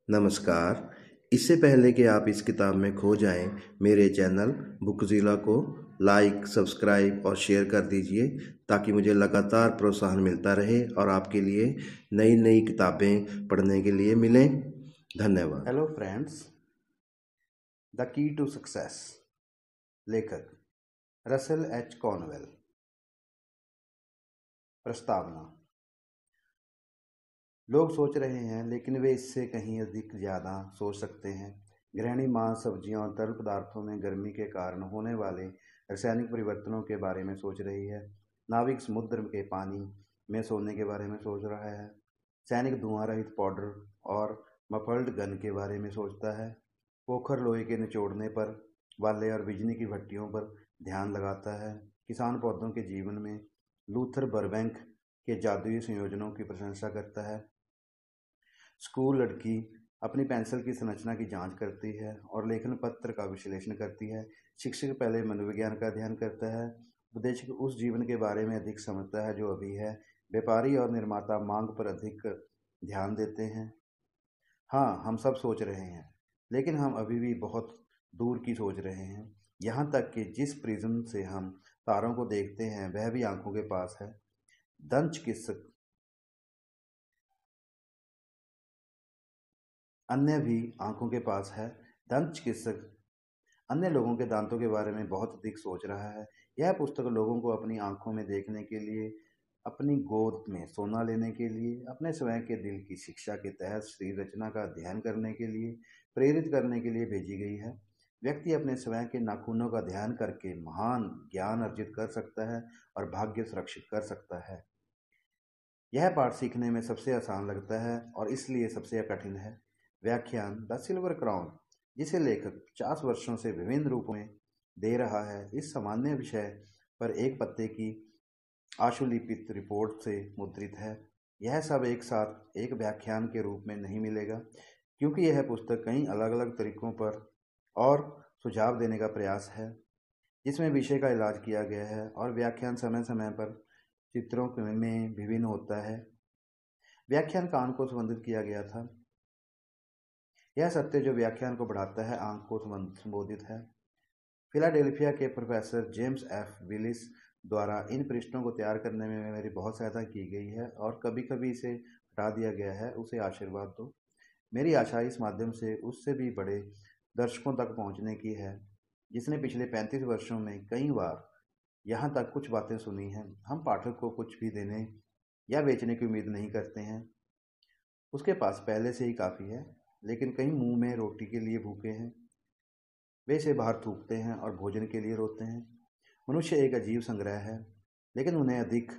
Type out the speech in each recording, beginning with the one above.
नमस्कार। इससे पहले कि आप इस किताब में खो जाएं, मेरे चैनल बुकज़िला को लाइक, सब्सक्राइब और शेयर कर दीजिए ताकि मुझे लगातार प्रोत्साहन मिलता रहे और आपके लिए नई नई किताबें पढ़ने के लिए मिलें। धन्यवाद। Hello friends, the key to success. लेखक रसेल एच कॉर्नवेल। प्रस्तावना। लोग सोच रहे हैं, लेकिन वे इससे कहीं अधिक ज़्यादा सोच सकते हैं। गृहिणी मांस, सब्जियों और तरल पदार्थों में गर्मी के कारण होने वाले रासायनिक परिवर्तनों के बारे में सोच रही है। नाविक समुद्र के पानी में सोने के बारे में सोच रहा है। सैनिक धुआं रहित पाउडर और मफल्ड गन के बारे में सोचता है। पोखर लोहे के निचोड़ने पर वाले और बिजली की भट्टियों पर ध्यान लगाता है। किसान पौधों के जीवन में लूथर बर्बैंक के जादुई संयोजनों की प्रशंसा करता है। स्कूल लड़की अपनी पेंसिल की संरचना की जांच करती है और लेखन पत्र का विश्लेषण करती है। शिक्षक पहले मनोविज्ञान का अध्ययन करता है। उपदेशक उस जीवन के बारे में अधिक समझता है जो अभी है। व्यापारी और निर्माता मांग पर अधिक ध्यान देते हैं। हाँ, हम सब सोच रहे हैं, लेकिन हम अभी भी बहुत दूर की सोच रहे हैं। यहाँ तक कि जिस प्रिज्म से हम तारों को देखते हैं वह भी आंखों के पास है। दंत चिकित्सक अन्य भी आंखों के पास है। दंत चिकित्सक अन्य लोगों के दांतों के बारे में बहुत अधिक सोच रहा है। यह पुस्तक लोगों को अपनी आंखों में देखने के लिए, अपनी गोद में सोना लेने के लिए, अपने स्वयं के दिल की शिक्षा के तहत शरीर रचना का अध्ययन करने के लिए प्रेरित करने के लिए भेजी गई है। व्यक्ति अपने स्वयं के नाखूनों का ध्यान करके महान ज्ञान अर्जित कर सकता है और भाग्य सुरक्षित कर सकता है। यह पाठ सीखने में सबसे आसान लगता है और इसलिए सबसे कठिन है। व्याख्यान द सिल्वर क्राउन, जिसे लेखक 50 वर्षों से विभिन्न रूपों में दे रहा है, इस सामान्य विषय पर एक पत्ते की आशुलिपित रिपोर्ट से मुद्रित है। यह सब एक साथ एक व्याख्यान के रूप में नहीं मिलेगा, क्योंकि यह पुस्तक कई अलग अलग तरीकों पर और सुझाव देने का प्रयास है, जिसमें विषय का इलाज किया गया है और व्याख्यान समय समय पर चित्रों में विभिन्न होता है। व्याख्यान कान को संबंधित किया गया था। यह सत्य जो व्याख्यान को बढ़ाता है आंख को संबोधित है। फिलाडेल्फिया के प्रोफेसर जेम्स एफ विलिस द्वारा इन पृष्ठों को तैयार करने में मेरी बहुत सहायता की गई है और कभी कभी इसे हटा दिया गया है। उसे आशीर्वाद दो। मेरी आशा इस माध्यम से उससे भी बड़े दर्शकों तक पहुंचने की है, जिसने पिछले 35 वर्षों में कई बार यहाँ तक कुछ बातें सुनी हैं। हम पाठक को कुछ भी देने या बेचने की उम्मीद नहीं करते हैं, उसके पास पहले से ही काफ़ी है। लेकिन कई मुंह में रोटी के लिए भूखे हैं, वे इसे बाहर थूकते हैं और भोजन के लिए रोते हैं। मनुष्य एक अजीब संग्रह है, लेकिन उन्हें अधिक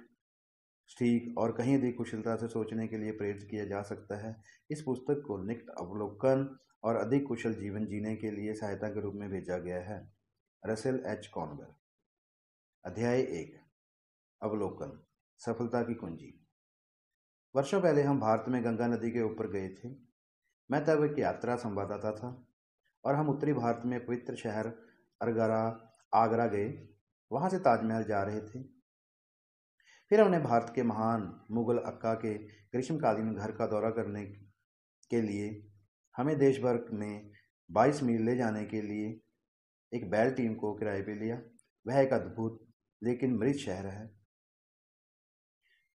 ठीक और कहीं अधिक कुशलता से सोचने के लिए प्रेरित किया जा सकता है। इस पुस्तक को निकट अवलोकन और अधिक कुशल जीवन जीने के लिए सहायता के रूप में भेजा गया है। Russell H Cornwell. अध्याय 1। अवलोकन, सफलता की कुंजी। वर्षों पहले हम भारत में गंगा नदी के ऊपर गए थे। मैं तब एक यात्रा संवाददाता था और हम उत्तरी भारत में पवित्र शहर अरगरा आगरा गए। वहां से ताजमहल जा रहे थे। फिर हमने भारत के महान मुगल अक्का के ग्रीष्मकालीन घर का दौरा करने के लिए हमें देश भर में 22 मील ले जाने के लिए एक बैल टीम को किराए पे लिया। वह एक अद्भुत लेकिन मृत शहर है।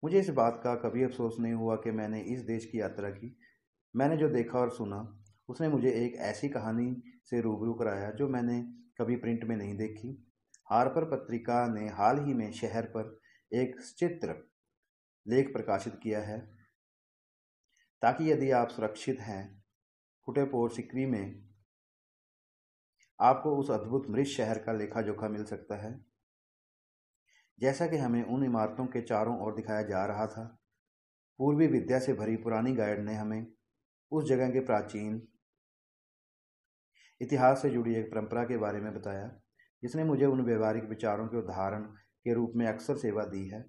मुझे इस बात का कभी अफसोस नहीं हुआ कि मैंने इस देश की यात्रा की। मैंने जो देखा और सुना, उसने मुझे एक ऐसी कहानी से रूबरू कराया जो मैंने कभी प्रिंट में नहीं देखी। हार्पर पत्रिका ने हाल ही में शहर पर एक सचित्र लेख प्रकाशित किया है, ताकि यदि आप सुरक्षित हैं फुटेपोर सिकरी में, आपको उस अद्भुत मृत शहर का लेखा जोखा मिल सकता है। जैसा कि हमें उन इमारतों के चारों ओर दिखाया जा रहा था, पूर्वी विद्या से भरी पुरानी गाइड ने हमें उस जगह के प्राचीन इतिहास से जुड़ी एक परंपरा के बारे में बताया, जिसने मुझे उन व्यवहारिक विचारों के उदाहरण के रूप में अक्सर सेवा दी है,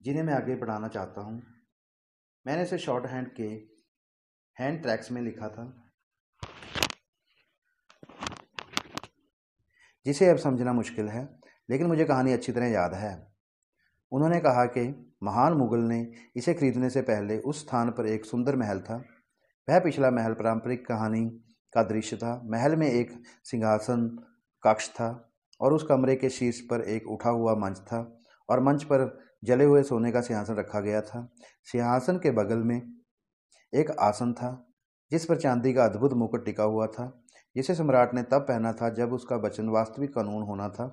जिन्हें मैं आगे बढ़ाना चाहता हूँ। मैंने इसे शॉर्ट हैंड के हैंड ट्रैक्स में लिखा था, जिसे अब समझना मुश्किल है, लेकिन मुझे कहानी अच्छी तरह याद है। उन्होंने कहा कि महान मुगल ने इसे खरीदने से पहले उस स्थान पर एक सुंदर महल था। वह पिछला महल पारंपरिक कहानी का दृश्य था। महल में एक सिंहासन कक्ष था और उस कमरे के शीर्ष पर एक उठा हुआ मंच था और मंच पर जले हुए सोने का सिंहासन रखा गया था। सिंहासन के बगल में एक आसन था जिस पर चांदी का अद्भुत मुकुट टिका हुआ था, जिसे सम्राट ने तब पहना था जब उसका वचन वास्तविक कानून होना था।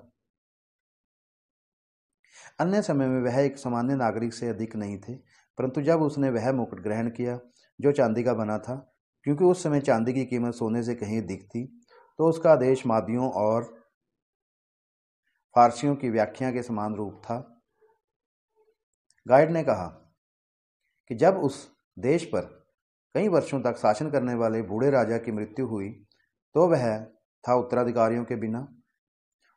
अन्य समय में वह एक सामान्य नागरिक से अधिक नहीं थे, परंतु जब उसने वह मुकुट ग्रहण किया जो चांदी का बना था, क्योंकि उस समय चांदी की कीमत सोने से कहीं अधिक थी, तो उसका आदेश मादियों और फारसियों की व्याख्या के समान रूप था। गाइड ने कहा कि जब उस देश पर कई वर्षों तक शासन करने वाले बूढ़े राजा की मृत्यु हुई तो वह था उत्तराधिकारियों के बिना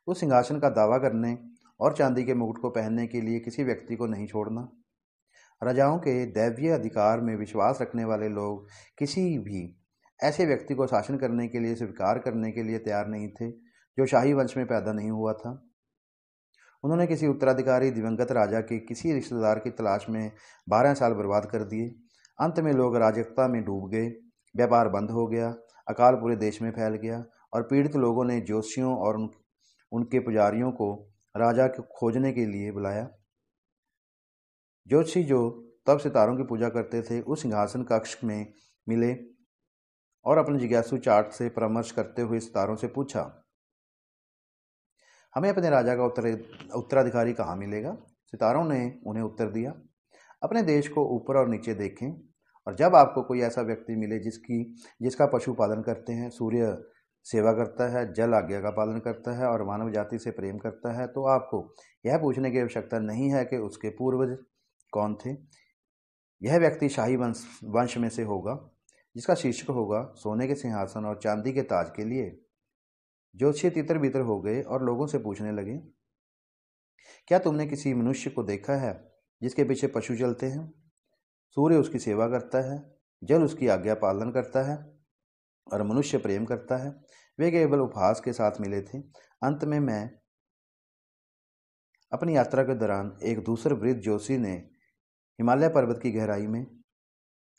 उस सिंहासन का दावा करने और चांदी के मुकुट को पहनने के लिए किसी व्यक्ति को नहीं छोड़ना। राजाओं के दैवीय अधिकार में विश्वास रखने वाले लोग किसी भी ऐसे व्यक्ति को शासन करने के लिए स्वीकार करने के लिए तैयार नहीं थे जो शाही वंश में पैदा नहीं हुआ था। उन्होंने किसी उत्तराधिकारी दिवंगत राजा के किसी रिश्तेदार की तलाश में 12 साल बर्बाद कर दिए। अंत में लोग अराजकता में डूब गए, व्यापार बंद हो गया, अकाल पूरे देश में फैल गया और पीड़ित लोगों ने ज्योतिषियों और उनके पुजारियों को राजा को खोजने के लिए बुलाया। ज्योतिषी जो तब सितारों की पूजा करते थे उस सिंहासन कक्ष में मिले और अपने जिज्ञासु चार्ट से परामर्श करते हुए सितारों से पूछा, हमें अपने राजा का उत्तराधिकारी कहाँ मिलेगा? सितारों ने उन्हें उत्तर दिया, अपने देश को ऊपर और नीचे देखें और जब आपको कोई ऐसा व्यक्ति मिले जिसका पशु पालन करते हैं, सूर्य सेवा करता है, जल आज्ञा का पालन करता है और मानव जाति से प्रेम करता है, तो आपको यह पूछने की आवश्यकता नहीं है कि उसके पूर्वज कौन थे। यह व्यक्ति शाही वंश में से होगा जिसका शीर्षक होगा सोने के सिंहासन और चांदी के ताज के लिए। ज्योतिषी तितर बितर हो गए और लोगों से पूछने लगे, क्या तुमने किसी मनुष्य को देखा है जिसके पीछे पशु चलते हैं, सूर्य उसकी सेवा करता है, जल उसकी आज्ञा पालन करता है और मनुष्य प्रेम करता है? वे केवल उपहास के साथ मिले थे। अंत में मैं अपनी यात्रा के दौरान एक दूसरे वृद्ध जोशी ने हिमालय पर्वत की गहराई में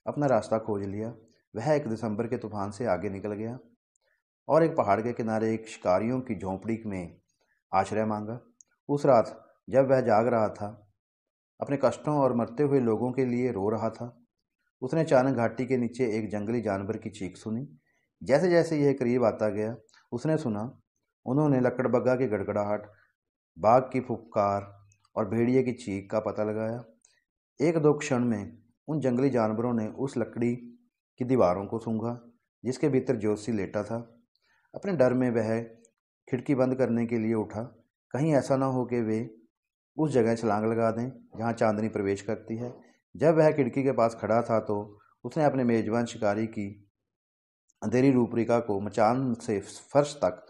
अपना रास्ता खोज लिया। वह एक दिसंबर के तूफान से आगे निकल गया और एक पहाड़ के किनारे एक शिकारियों की झोंपड़ी में आश्रय मांगा। उस रात जब वह जाग रहा था, अपने कष्टों और मरते हुए लोगों के लिए रो रहा था, उसने अचानक घाटी के नीचे एक जंगली जानवर की चीख सुनी। जैसे जैसे यह करीब आता गया, उसने सुना उन्होंने लकड़बग्गा की गड़गड़ाहट, बाघ की फुफकार और भेड़िए की चीख का पता लगाया। एक दो क्षण में उन जंगली जानवरों ने उस लकड़ी की दीवारों को सूंघा जिसके भीतर जोशी लेटा था। अपने डर में वह खिड़की बंद करने के लिए उठा, कहीं ऐसा ना हो कि वे उस जगह छलांग लगा दें जहां चांदनी प्रवेश करती है। जब वह खिड़की के पास खड़ा था तो उसने अपने मेजबान शिकारी की अंधेरी रूपरेखा को मचान से फर्श तक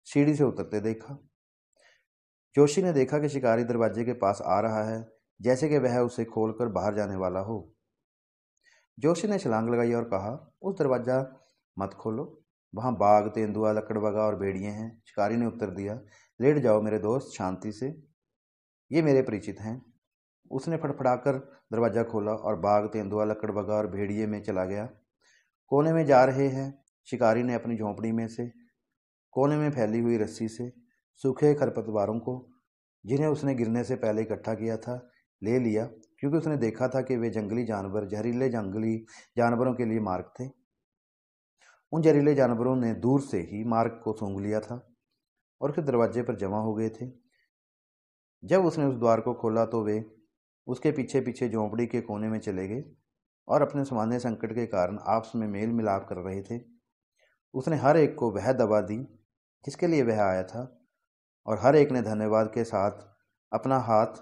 सीढ़ी से उतरते देखा। जोशी ने देखा कि शिकारी दरवाजे के पास आ रहा है, जैसे कि वह उसे खोलकर बाहर जाने वाला हो। जोशी ने छलांग लगाई और कहा, उस दरवाजा मत खोलो, वहां बाघ, तेंदुआ, लकड़बग्गा और भेड़िए हैं। शिकारी ने उत्तर दिया, लेट जाओ मेरे दोस्त, शांति से, ये मेरे परिचित हैं। उसने फड़फड़ाकर दरवाजा खोला और बाघ, तेंदुआ, लकड़बग्गा और भेड़िए में चला गया। कोने में जा रहे हैं। शिकारी ने अपनी झोंपड़ी में से कोने में फैली हुई रस्सी से सूखे खरपतवारों को, जिन्हें उसने गिरने से पहले इकट्ठा किया था, ले लिया, क्योंकि उसने देखा था कि वे जंगली जानवर जहरीले जंगली जानवरों के लिए मार्ग थे। उन जहरीले जानवरों ने दूर से ही मार्ग को सूंघ लिया था और फिर दरवाजे पर जमा हो गए थे। जब उसने उस द्वार को खोला तो वे उसके पीछे पीछे झोंपड़ी के कोने में चले गए और अपने सामान्य संकट के कारण आपस में मेल मिलाप कर रहे थे। उसने हर एक को वह दवा दी जिसके लिए वह आया था और हर एक ने धन्यवाद के साथ अपना हाथ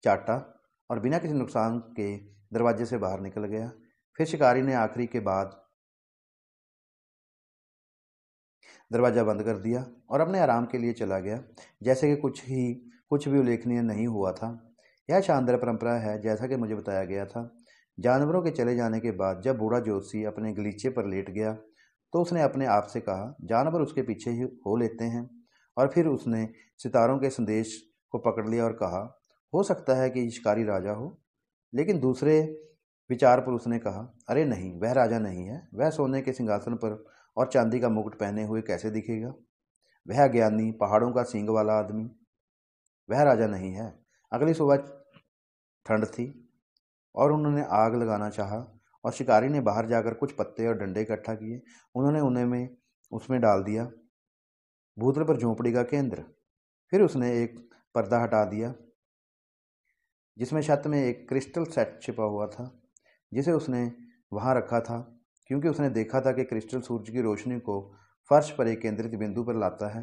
चाटा और बिना किसी नुकसान के दरवाजे से बाहर निकल गया। फिर शिकारी ने आखिरी के बाद दरवाजा बंद कर दिया और अपने आराम के लिए चला गया, जैसे कि कुछ भी उल्लेखनीय नहीं हुआ था। यह शानदार परंपरा है, जैसा कि मुझे बताया गया था। जानवरों के चले जाने के बाद जब बूढ़ा जोशी अपने गलीचे पर लेट गया तो उसने अपने आप से कहा, जानवर उसके पीछे ही हो लेते हैं। और फिर उसने सितारों के संदेश को पकड़ लिया और कहा, हो सकता है कि शिकारी राजा हो। लेकिन दूसरे विचार पर उसने कहा, अरे नहीं, वह राजा नहीं है। वह सोने के सिंहासन पर और चांदी का मुकुट पहने हुए कैसे दिखेगा? वह ज्ञानी, पहाड़ों का सींग वाला आदमी, वह राजा नहीं है। अगली सुबह ठंड थी और उन्होंने आग लगाना चाहा और शिकारी ने बाहर जाकर कुछ पत्ते और डंडे इकट्ठा किए। उन्होंने उन्हें में उसमें डाल दिया, भूतल पर झोंपड़ी का केंद्र। फिर उसने एक पर्दा हटा दिया जिसमें छत में एक क्रिस्टल सेट छिपा हुआ था, जिसे उसने वहां रखा था क्योंकि उसने देखा था कि क्रिस्टल सूरज की रोशनी को फर्श पर एक केंद्रित बिंदु पर लाता है।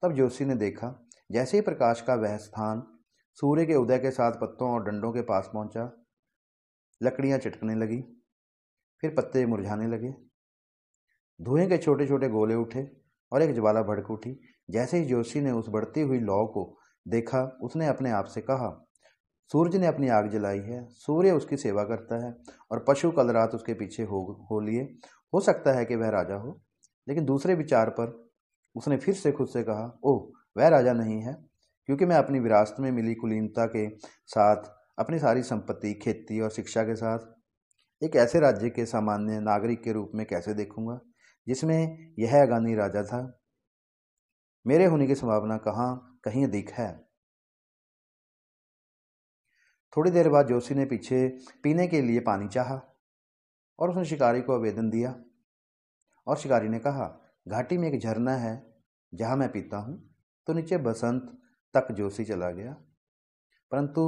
तब जोशी ने देखा, जैसे ही प्रकाश का वह स्थान सूर्य के उदय के साथ पत्तों और डंडों के पास पहुंचा, लकड़ियां चटकने लगी, फिर पत्ते मुरझाने लगे, धुएं के छोटे छोटे गोले उठे और एक ज्वाला भड़क उठी। जैसे ही जोशी ने उस बढ़ती हुई लौ को देखा, उसने अपने आप से कहा, सूरज ने अपनी आग जलाई है, सूर्य उसकी सेवा करता है और पशु कल रात उसके पीछे हो लिए। हो सकता है कि वह राजा हो। लेकिन दूसरे विचार पर उसने फिर से खुद से कहा, ओह, वह राजा नहीं है, क्योंकि मैं अपनी विरासत में मिली कुलीनता के साथ, अपनी सारी संपत्ति, खेती और शिक्षा के साथ एक ऐसे राज्य के सामान्य नागरिक के रूप में कैसे देखूंगा जिसमें यह अगानी राजा था। मेरे होने की संभावना कहीं अधिक है। थोड़ी देर बाद जोशी ने पीछे पीने के लिए पानी चाहा और उसने शिकारी को आवेदन दिया और शिकारी ने कहा, घाटी में एक झरना है जहां मैं पीता हूं। तो नीचे बसंत तक जोशी चला गया, परंतु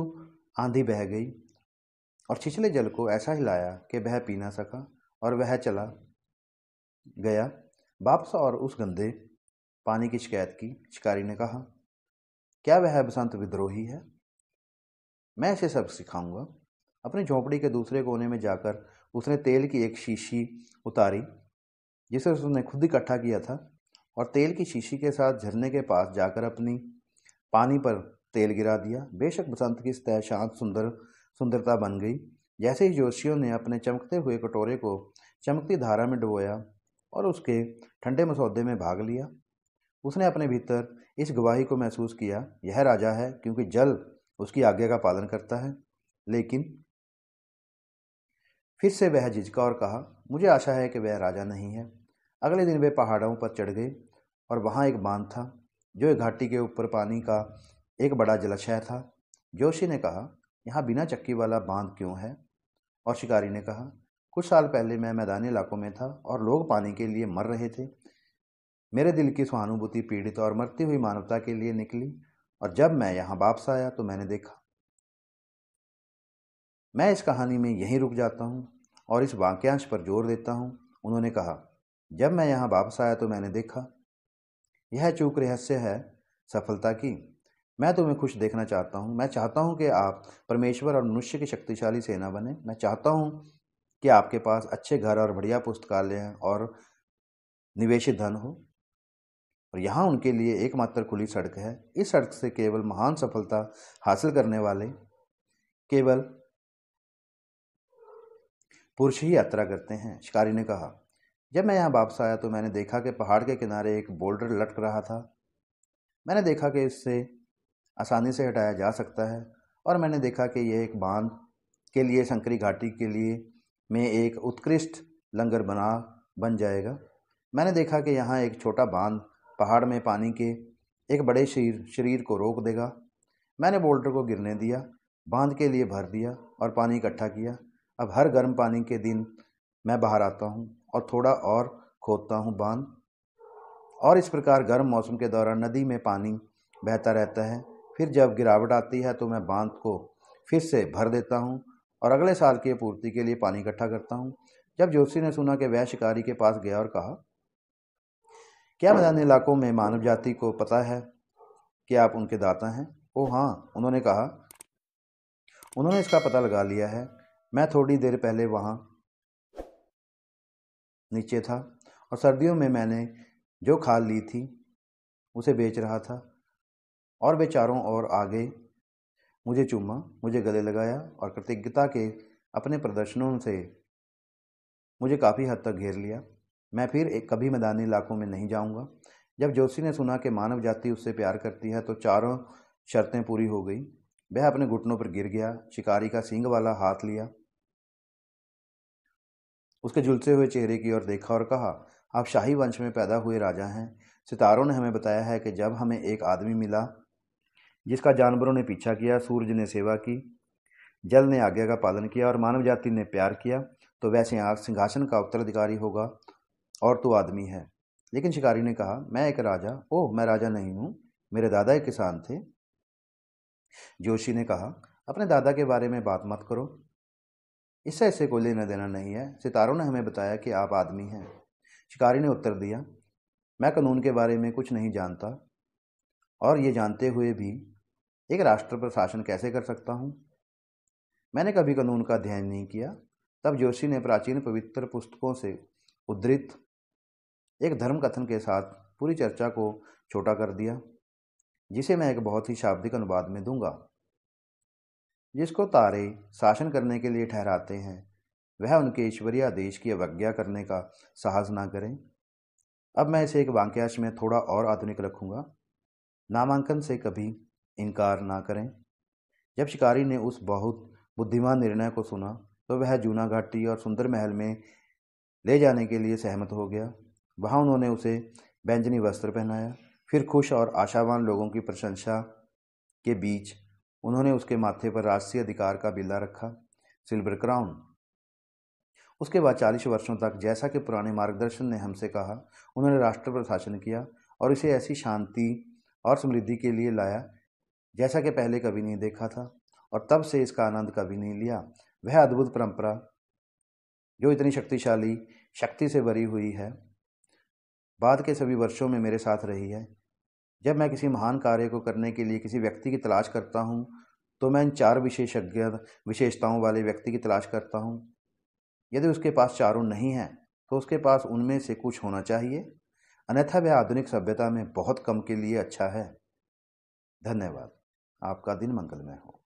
आंधी बह गई और छिछले जल को ऐसा हिलाया कि वह पी ना सका और वह चला गया वापस और उस गंदे पानी की शिकायत की। शिकारी ने कहा, क्या वह बसंत विद्रोही है? मैं इसे सब सिखाऊंगा। अपनी झोंपड़ी के दूसरे कोने में जाकर उसने तेल की एक शीशी उतारी जिसे उसने खुद इकट्ठा किया था और तेल की शीशी के साथ झरने के पास जाकर अपनी पानी पर तेल गिरा दिया। बेशक बसंत की सतह शांत सुंदरता बन गई। जैसे ही जोशियों ने अपने चमकते हुए कटोरे को चमकती धारा में डुबोया और उसके ठंडे मसौदे में भाग लिया, उसने अपने भीतर इस गवाही को महसूस किया, यह राजा है क्योंकि जल उसकी आज्ञा का पालन करता है। लेकिन फिर से वह झिझका और कहा, मुझे आशा है कि वह राजा नहीं है। अगले दिन वे पहाड़ों पर चढ़ गए और वहां एक बांध था जो एक घाटी के ऊपर पानी का एक बड़ा जलाशय था। जोशी ने कहा, यहाँ बिना चक्की वाला बांध क्यों है? और शिकारी ने कहा, कुछ साल पहले मैं मैदानी इलाकों में था और लोग पानी के लिए मर रहे थे। मेरे दिल की सहानुभूति पीड़ित और मरती हुई मानवता के लिए निकली और जब मैं यहाँ वापस आया तो मैंने देखा। मैं इस कहानी में यहीं रुक जाता हूँ और इस वाक्यांश पर जोर देता हूँ। उन्होंने कहा, जब मैं यहाँ वापस आया तो मैंने देखा। यह चूक रहस्य है सफलता की। मैं तुम्हें खुश देखना चाहता हूँ। मैं चाहता हूँ कि आप परमेश्वर और मनुष्य की शक्तिशाली सेना बने। मैं चाहता हूँ कि आपके पास अच्छे घर और बढ़िया पुस्तकालय और निवेशित धन हो और यहाँ उनके लिए एकमात्र खुली सड़क है। इस सड़क से केवल महान सफलता हासिल करने वाले केवल पुरुष ही यात्रा करते हैं। शिकारी ने कहा, जब मैं यहाँ वापस आया तो मैंने देखा कि पहाड़ के किनारे एक बोल्डर लटक रहा था। मैंने देखा कि इससे आसानी से हटाया जा सकता है और मैंने देखा कि यह एक बांध के लिए संकरी घाटी के लिए में एक उत्कृष्ट लंगर बन जाएगा। मैंने देखा कि यहाँ एक छोटा बांध पहाड़ में पानी के एक बड़े शरीर को रोक देगा। मैंने बोल्डर को गिरने दिया, बांध के लिए भर दिया और पानी इकट्ठा किया। अब हर गर्म पानी के दिन मैं बाहर आता हूँ और थोड़ा और खोदता हूँ बांध, और इस प्रकार गर्म मौसम के दौरान नदी में पानी बहता रहता है। फिर जब गिरावट आती है तो मैं बांध को फिर से भर देता हूँ और अगले साल की पूर्ति के लिए पानी इकट्ठा करता हूँ। जब जोशी ने सुना कि वह शिकारी के पास गया और कहा, क्या मैदानी इलाकों में मानव जाति को पता है कि आप उनके दाता हैं? ओह हाँ, उन्होंने कहा, उन्होंने इसका पता लगा लिया है। मैं थोड़ी देर पहले वहाँ नीचे था और सर्दियों में मैंने जो खाल ली थी उसे बेच रहा था और वे चारों ओर आ गए, मुझे चूमा, मुझे गले लगाया और कृतज्ञता के अपने प्रदर्शनों से मुझे काफ़ी हद तक घेर लिया। मैं फिर कभी मैदानी इलाकों में नहीं जाऊंगा। जब जोशी ने सुना कि मानव जाति उससे प्यार करती है तो चारों शर्तें पूरी हो गई। वह अपने घुटनों पर गिर गया, शिकारी का सींग वाला हाथ लिया, उसके झुलसे हुए चेहरे की ओर देखा और कहा, आप शाही वंश में पैदा हुए राजा हैं। सितारों ने हमें बताया है कि जब हमें एक आदमी मिला जिसका जानवरों ने पीछा किया, सूरज ने सेवा की, जल ने आज्ञा का पालन किया और मानव जाति ने प्यार किया, तो वैसे आप सिंहासन का उत्तराधिकारी होगा और तू आदमी है। लेकिन शिकारी ने कहा, मैं एक राजा, ओह मैं राजा नहीं हूँ, मेरे दादा एक किसान थे। जोशी ने कहा, अपने दादा के बारे में बात मत करो, इससे कोई लेना देना नहीं है। सितारों ने हमें बताया कि आप आदमी हैं। शिकारी ने उत्तर दिया, मैं कानून के बारे में कुछ नहीं जानता और ये जानते हुए भी एक राष्ट्र पर शासन कैसे कर सकता हूँ। मैंने कभी कानून का अध्ययन नहीं किया। तब जोशी ने प्राचीन पवित्र पुस्तकों से उद्धृत एक धर्म कथन के साथ पूरी चर्चा को छोटा कर दिया, जिसे मैं एक बहुत ही शाब्दिक अनुवाद में दूंगा। जिसको तारे शासन करने के लिए ठहराते हैं, वह उनके ईश्वरीय आदेश की अवज्ञा करने का साहस ना करें। अब मैं इसे एक वाक्यांश में थोड़ा और आधुनिक रखूंगा। नामांकन से कभी इनकार ना करें। जब शिकारी ने उस बहुत बुद्धिमान निर्णय को सुना तो वह जूना घाटी और सुंदर महल में ले जाने के लिए सहमत हो गया। वहां उन्होंने उसे बैंजनी वस्त्र पहनाया। फिर खुश और आशावान लोगों की प्रशंसा के बीच उन्होंने उसके माथे पर राष्ट्रीय अधिकार का बिल्ला रखा, सिल्वर क्राउन। उसके बाद 40 वर्षों तक, जैसा कि पुराने मार्गदर्शन ने हमसे कहा, उन्होंने राष्ट्र पर शासन किया और इसे ऐसी शांति और समृद्धि के लिए लाया जैसा कि पहले कभी नहीं देखा था, और तब से इसका आनंद कभी नहीं लिया। वह अद्भुत परंपरा जो इतनी शक्तिशाली शक्ति से भरी हुई है, बाद के सभी वर्षों में मेरे साथ रही है। जब मैं किसी महान कार्य को करने के लिए किसी व्यक्ति की तलाश करता हूँ, तो मैं इन 4 विशेषताओं वाले व्यक्ति की तलाश करता हूँ। यदि उसके पास चारों नहीं है तो उसके पास उनमें से कुछ होना चाहिए, अन्यथा वह आधुनिक सभ्यता में बहुत कम के लिए अच्छा है। धन्यवाद। आपका दिन मंगलमय हो।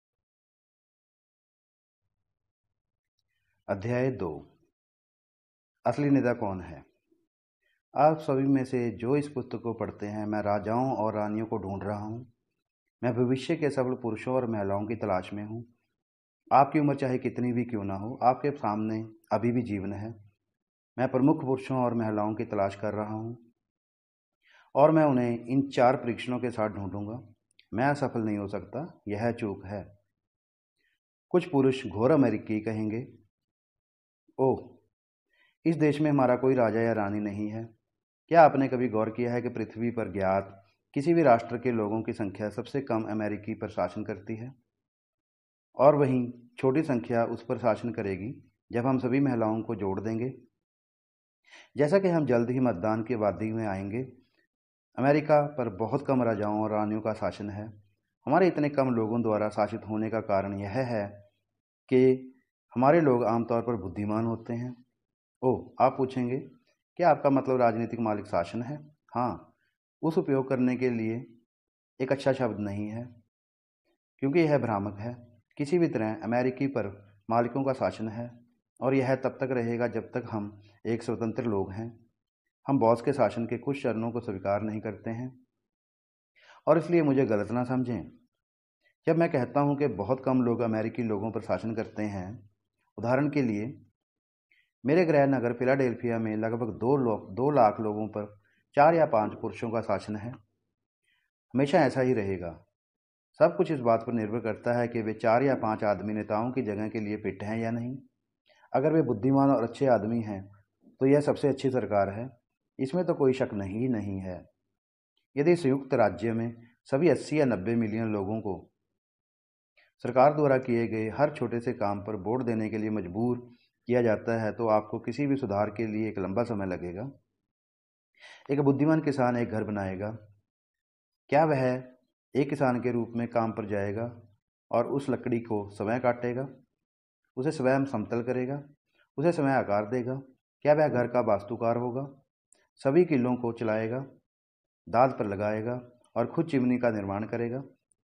अध्याय 2। असली नेता कौन है। आप सभी में से जो इस पुस्तक को पढ़ते हैं, मैं राजाओं और रानियों को ढूंढ रहा हूँ। मैं भविष्य के सफल पुरुषों और महिलाओं की तलाश में हूँ। आपकी उम्र चाहे कितनी भी क्यों ना हो, आपके सामने अभी भी जीवन है। मैं प्रमुख पुरुषों और महिलाओं की तलाश कर रहा हूँ और मैं उन्हें इन 4 परीक्षणों के साथ ढूंढूंगा। मैं असफल नहीं हो सकता, यह चूक है। कुछ पुरुष घोर अमेरिकी कहेंगे, ओह, इस देश में हमारा कोई राजा या रानी नहीं है। क्या आपने कभी गौर किया है कि पृथ्वी पर ज्ञात किसी भी राष्ट्र के लोगों की संख्या सबसे कम अमेरिकी पर शासन करती है, और वहीं छोटी संख्या उस पर शासन करेगी जब हम सभी महिलाओं को जोड़ देंगे। जैसा कि हम जल्द ही मतदान की आबादी में आएंगे, अमेरिका पर बहुत कम राजाओं और रानियों का शासन है। हमारे इतने कम लोगों द्वारा शासित होने का कारण यह है कि हमारे लोग आमतौर पर बुद्धिमान होते हैं। ओह, आप पूछेंगे, क्या आपका मतलब राजनीतिक मालिक शासन है? हाँ, उस उपयोग करने के लिए एक अच्छा शब्द नहीं है, क्योंकि यह भ्रामक है। किसी भी तरह अमेरिकी पर मालिकों का शासन है, और यह तब तक रहेगा जब तक हम एक स्वतंत्र लोग हैं। हम बॉस के शासन के कुछ चरणों को स्वीकार नहीं करते हैं, और इसलिए मुझे गलत ना समझें जब मैं कहता हूं कि बहुत कम लोग अमेरिकी लोगों पर शासन करते हैं। उदाहरण के लिए, मेरे गृह नगर फिलाडेल्फिया में लगभग 2 लाख लोगों पर 4 या 5 पुरुषों का शासन है। हमेशा ऐसा ही रहेगा। सब कुछ इस बात पर निर्भर करता है कि वे 4 या 5 आदमी नेताओं की जगह के लिए फिट हैं या नहीं। अगर वे बुद्धिमान और अच्छे आदमी हैं तो यह सबसे अच्छी सरकार है, इसमें तो कोई शक नहीं है। यदि संयुक्त राज्य में सभी 80 या 90 मिलियन लोगों को सरकार द्वारा किए गए हर छोटे से काम पर वोट देने के लिए मजबूर किया जाता है, तो आपको किसी भी सुधार के लिए एक लंबा समय लगेगा। एक बुद्धिमान किसान एक घर बनाएगा। क्या वह एक किसान के रूप में काम पर जाएगा और उस लकड़ी को स्वयं काटेगा, उसे स्वयं समतल करेगा, उसे स्वयं आकार देगा? क्या वह घर का वास्तुकार होगा, सभी किलों को चलाएगा, दाद पर लगाएगा और खुद चिमनी का निर्माण करेगा?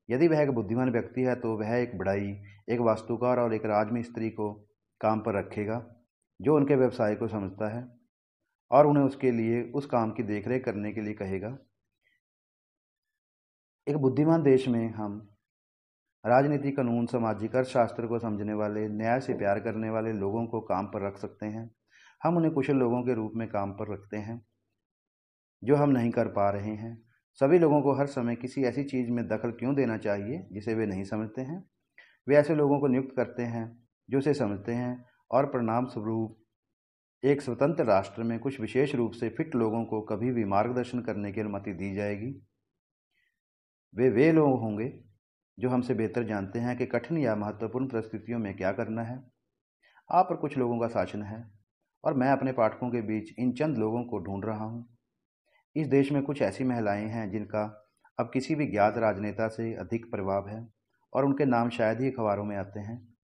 यदि वह एक बुद्धिमान व्यक्ति है तो वह एक बढ़ई, एक वास्तुकार और एक राजमिस्त्री को काम पर रखेगा जो उनके व्यवसाय को समझता है और उन्हें उसके लिए उस काम की देखरेख करने के लिए कहेगा। एक बुद्धिमान देश में हम राजनीति, कानून, सामाजिक अर्थशास्त्र को समझने वाले, न्याय से प्यार करने वाले लोगों को काम पर रख सकते हैं। हम उन्हें कुशल लोगों के रूप में काम पर रखते हैं जो हम नहीं कर पा रहे हैं। सभी लोगों को हर समय किसी ऐसी चीज़ में दखल क्यों देना चाहिए जिसे वे नहीं समझते हैं? वे ऐसे लोगों को नियुक्त करते हैं जो उसे समझते हैं, और परिणाम स्वरूप एक स्वतंत्र राष्ट्र में कुछ विशेष रूप से फिट लोगों को कभी भी मार्गदर्शन करने की अनुमति दी जाएगी। वे लोग होंगे जो हमसे बेहतर जानते हैं कि कठिन या महत्वपूर्ण परिस्थितियों में क्या करना है। आप पर कुछ लोगों का शासन है, और मैं अपने पाठकों के बीच इन चंद लोगों को ढूंढ रहा हूँ। इस देश में कुछ ऐसी महिलाएं हैं जिनका अब किसी भी ज्ञात राजनेता से अधिक प्रभाव है, और उनके नाम शायद ही अखबारों में आते हैं।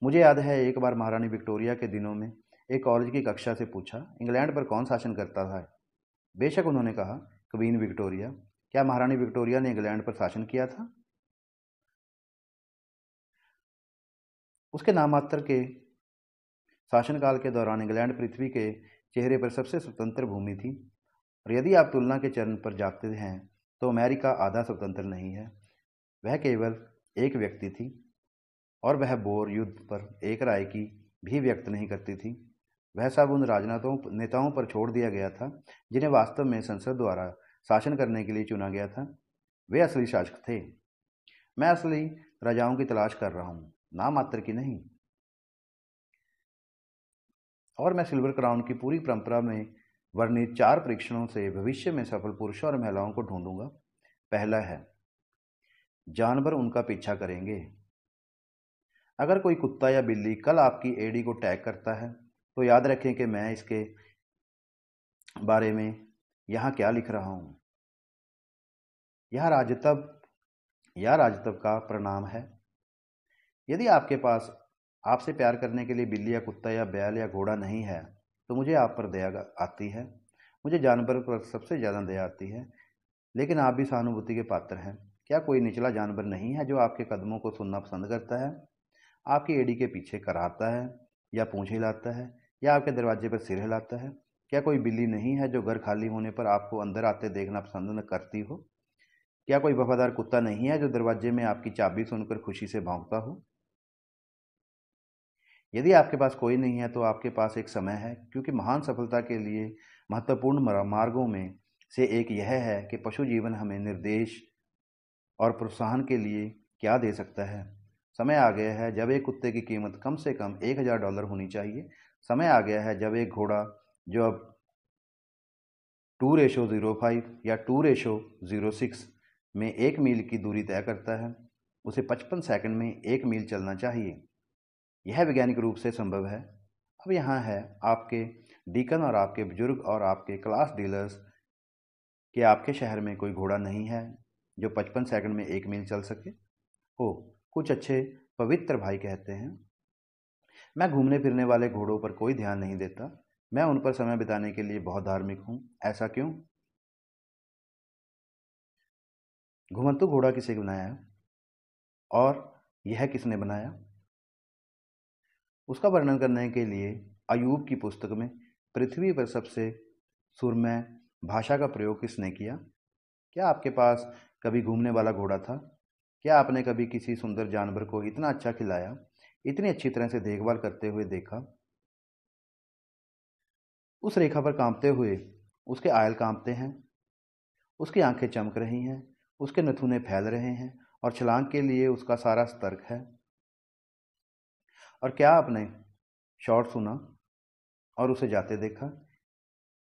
मुझे याद है, एक बार महारानी विक्टोरिया के दिनों में एक कॉलेज की कक्षा से पूछा, इंग्लैंड पर कौन शासन करता था? बेशक, उन्होंने कहा, क्वीन विक्टोरिया। क्या महारानी विक्टोरिया ने इंग्लैंड पर शासन किया था? उसके नामात्र के शासनकाल के दौरान इंग्लैंड पृथ्वी के चेहरे पर सबसे स्वतंत्र भूमि थी, और यदि आप तुलना के चरण पर जाते हैं तो अमेरिका आधा स्वतंत्र नहीं है। वह केवल एक व्यक्ति थी, और वह बोर युद्ध पर एक राय की भी व्यक्त नहीं करती थी। वह सब उन राजनेताओं नेताओं पर छोड़ दिया गया था जिन्हें वास्तव में संसद द्वारा शासन करने के लिए चुना गया था। वे असली शासक थे। मैं असली राजाओं की तलाश कर रहा हूँ, नाम मात्र की नहीं। और मैं सिल्वर क्राउन की पूरी परंपरा में वर्णित 4 परीक्षणों से भविष्य में सफल पुरुषों और महिलाओं को ढूंढूंगा। पहला है, जानवर उनका पीछा करेंगे। अगर कोई कुत्ता या बिल्ली कल आपकी एडी को टैग करता है तो याद रखें कि मैं इसके बारे में यहाँ क्या लिख रहा हूँ। यह राजतब का परिणाम है। यदि आपके पास आपसे प्यार करने के लिए बिल्ली या कुत्ता या बैल या घोड़ा नहीं है तो मुझे आप पर दया आती है। मुझे जानवर पर सबसे ज़्यादा दया आती है, लेकिन आप भी सहानुभूति के पात्र हैं। क्या कोई निचला जानवर नहीं है जो आपके कदमों को सुनना पसंद करता है, आपकी एड़ी के पीछे कराहता है, या पूंछ हिलाता है, या आपके दरवाजे पर सिर हिलाता है? क्या कोई बिल्ली नहीं है जो घर खाली होने पर आपको अंदर आते देखना पसंद न करती हो? क्या कोई वफादार कुत्ता नहीं है जो दरवाजे में आपकी चाबी सुनकर खुशी से भौंकता हो? यदि आपके पास कोई नहीं है तो आपके पास एक समय है, क्योंकि महान सफलता के लिए महत्वपूर्ण मार्गों में से एक यह है कि पशु जीवन हमें निर्देश और प्रोत्साहन के लिए क्या दे सकता है। समय आ गया है जब एक कुत्ते की कीमत कम से कम $1000 होनी चाहिए। समय आ गया है जब एक घोड़ा जो अब 2:05 या 2:06 में 1 मील की दूरी तय करता है, उसे 55 सेकंड में 1 मील चलना चाहिए। यह वैज्ञानिक रूप से संभव है। अब यहाँ है आपके डीकन और आपके बुजुर्ग और आपके क्लास डीलर्स कि आपके शहर में कोई घोड़ा नहीं है जो 55 सेकंड में 1 मील चल सके। हो, कुछ अच्छे पवित्र भाई कहते हैं, मैं घूमने फिरने वाले घोड़ों पर कोई ध्यान नहीं देता। मैं उन पर समय बिताने के लिए बहुत धार्मिक हूँ। ऐसा क्यों? घुमंतू घोड़ा किसे बनाया और यह किसने बनाया? उसका वर्णन करने के लिए अयूब की पुस्तक में पृथ्वी पर सबसे सुरमय भाषा का प्रयोग किसने किया? क्या आपके पास कभी घूमने वाला घोड़ा था? क्या आपने कभी किसी सुंदर जानवर को इतना अच्छा खिलाया, इतनी अच्छी तरह से देखभाल करते हुए देखा? उस रेखा पर कांपते हुए उसके आयल कांपते हैं, उसकी आंखें चमक रही हैं, उसके नथुने फैल रहे हैं, और छलांग के लिए उसका सारा सतर्क है। और क्या आपने शॉट सुना और उसे जाते देखा?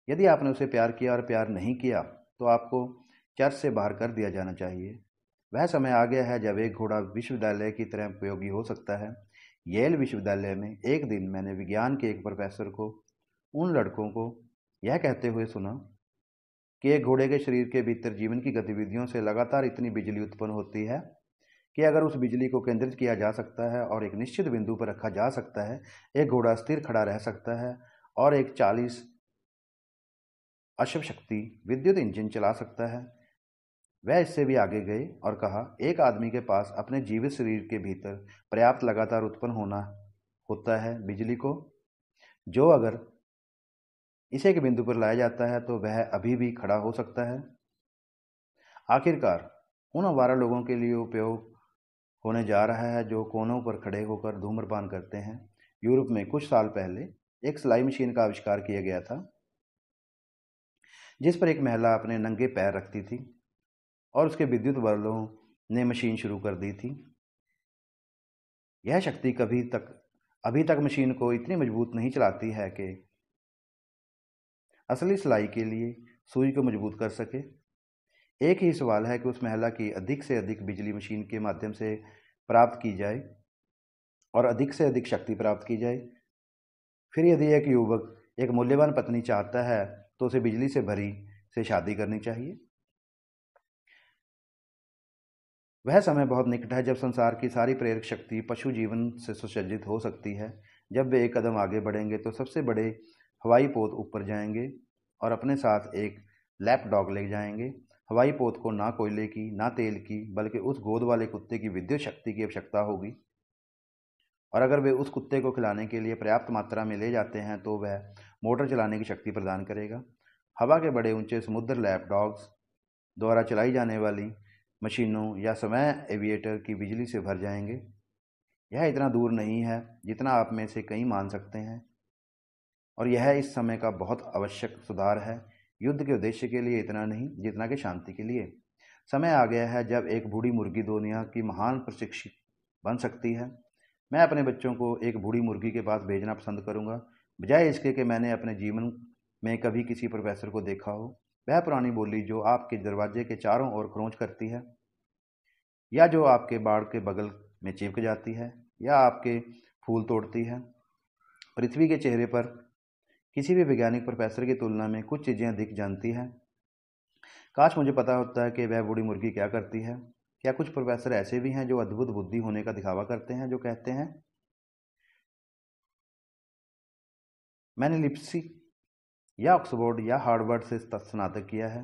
यदि आपने उसे प्यार किया और प्यार नहीं किया तो आपको चर्च से बाहर कर दिया जाना चाहिए। वह समय आ गया है जब एक घोड़ा विश्वविद्यालय की तरह उपयोगी हो सकता है। येल विश्वविद्यालय में एक दिन मैंने विज्ञान के एक प्रोफेसर को उन लड़कों को यह कहते हुए सुना कि एक घोड़े के शरीर के भीतर जीवन की गतिविधियों से लगातार इतनी बिजली उत्पन्न होती है कि अगर उस बिजली को केंद्रित किया जा सकता है और एक निश्चित बिंदु पर रखा जा सकता है, एक घोड़ा स्थिर खड़ा रह सकता है और एक 40 अश्व शक्ति विद्युत इंजन चला सकता है। वह इससे भी आगे गए और कहा, एक आदमी के पास अपने जीवित शरीर के भीतर पर्याप्त लगातार उत्पन्न होता है बिजली को, जो अगर इसे एक बिंदु पर लाया जाता है तो वह अभी भी खड़ा हो सकता है। आखिरकार उन आवारा लोगों के लिए उपयोग होने जा रहा है जो कोनों पर खड़े होकर धूम्रपान करते हैं। यूरोप में कुछ साल पहले एक सिलाई मशीन का आविष्कार किया गया था, जिस पर एक महिला अपने नंगे पैर रखती थी और उसके विद्युत बलों ने मशीन शुरू कर दी थी। यह शक्ति अभी तक मशीन को इतनी मजबूत नहीं चलाती है कि असली सिलाई के लिए सुई को मजबूत कर सके। एक ही सवाल है कि उस महिला की अधिक से अधिक बिजली मशीन के माध्यम से प्राप्त की जाए और अधिक से अधिक शक्ति प्राप्त की जाए। फिर यदि एक युवक एक मूल्यवान पत्नी चाहता है तो उसे बिजली से भरी से शादी करनी चाहिए। वह समय बहुत निकट है जब संसार की सारी प्रेरक शक्ति पशु जीवन से सुसज्जित हो सकती है। जब वे एक कदम आगे बढ़ेंगे तो सबसे बड़े हवाई पोत ऊपर जाएंगे और अपने साथ एक लैप डॉग ले जाएंगे। हवाई पोत को ना कोयले की, ना तेल की, बल्कि उस गोद वाले कुत्ते की विद्युत शक्ति की आवश्यकता होगी। और अगर वे उस कुत्ते को खिलाने के लिए पर्याप्त मात्रा में ले जाते हैं तो वह मोटर चलाने की शक्ति प्रदान करेगा। हवा के बड़े ऊंचे समुद्र लैप डॉग्स द्वारा चलाई जाने वाली मशीनों या समय एविएटर की बिजली से भर जाएंगे। यह इतना दूर नहीं है जितना आप में से कई मान सकते हैं, और यह इस समय का बहुत आवश्यक सुधार है। युद्ध के उद्देश्य के लिए इतना नहीं जितना कि शांति के लिए। समय आ गया है जब एक बूढ़ी मुर्गी दुनिया की महान प्रशिक्षक बन सकती है। मैं अपने बच्चों को एक बूढ़ी मुर्गी के पास भेजना पसंद करूंगा, बजाय इसके कि मैंने अपने जीवन में कभी किसी प्रोफेसर को देखा हो। वह पुरानी बोली जो आपके दरवाजे के चारों ओर क्रोंच करती है, या जो आपके बाड़ के बगल में चिपक जाती है, या आपके फूल तोड़ती है। पृथ्वी के चेहरे पर किसी भी वैज्ञानिक प्रोफेसर की तुलना में कुछ चीज़ें अधिक जानती है। काश मुझे पता होता है कि वह बूढ़ी मुर्गी क्या करती है। क्या कुछ प्रोफेसर ऐसे भी हैं जो अद्भुत बुद्धि होने का दिखावा करते हैं, जो कहते हैं मैंने लिप्सी या ऑक्सफोर्ड या हार्वर्ड से स्नातक किया है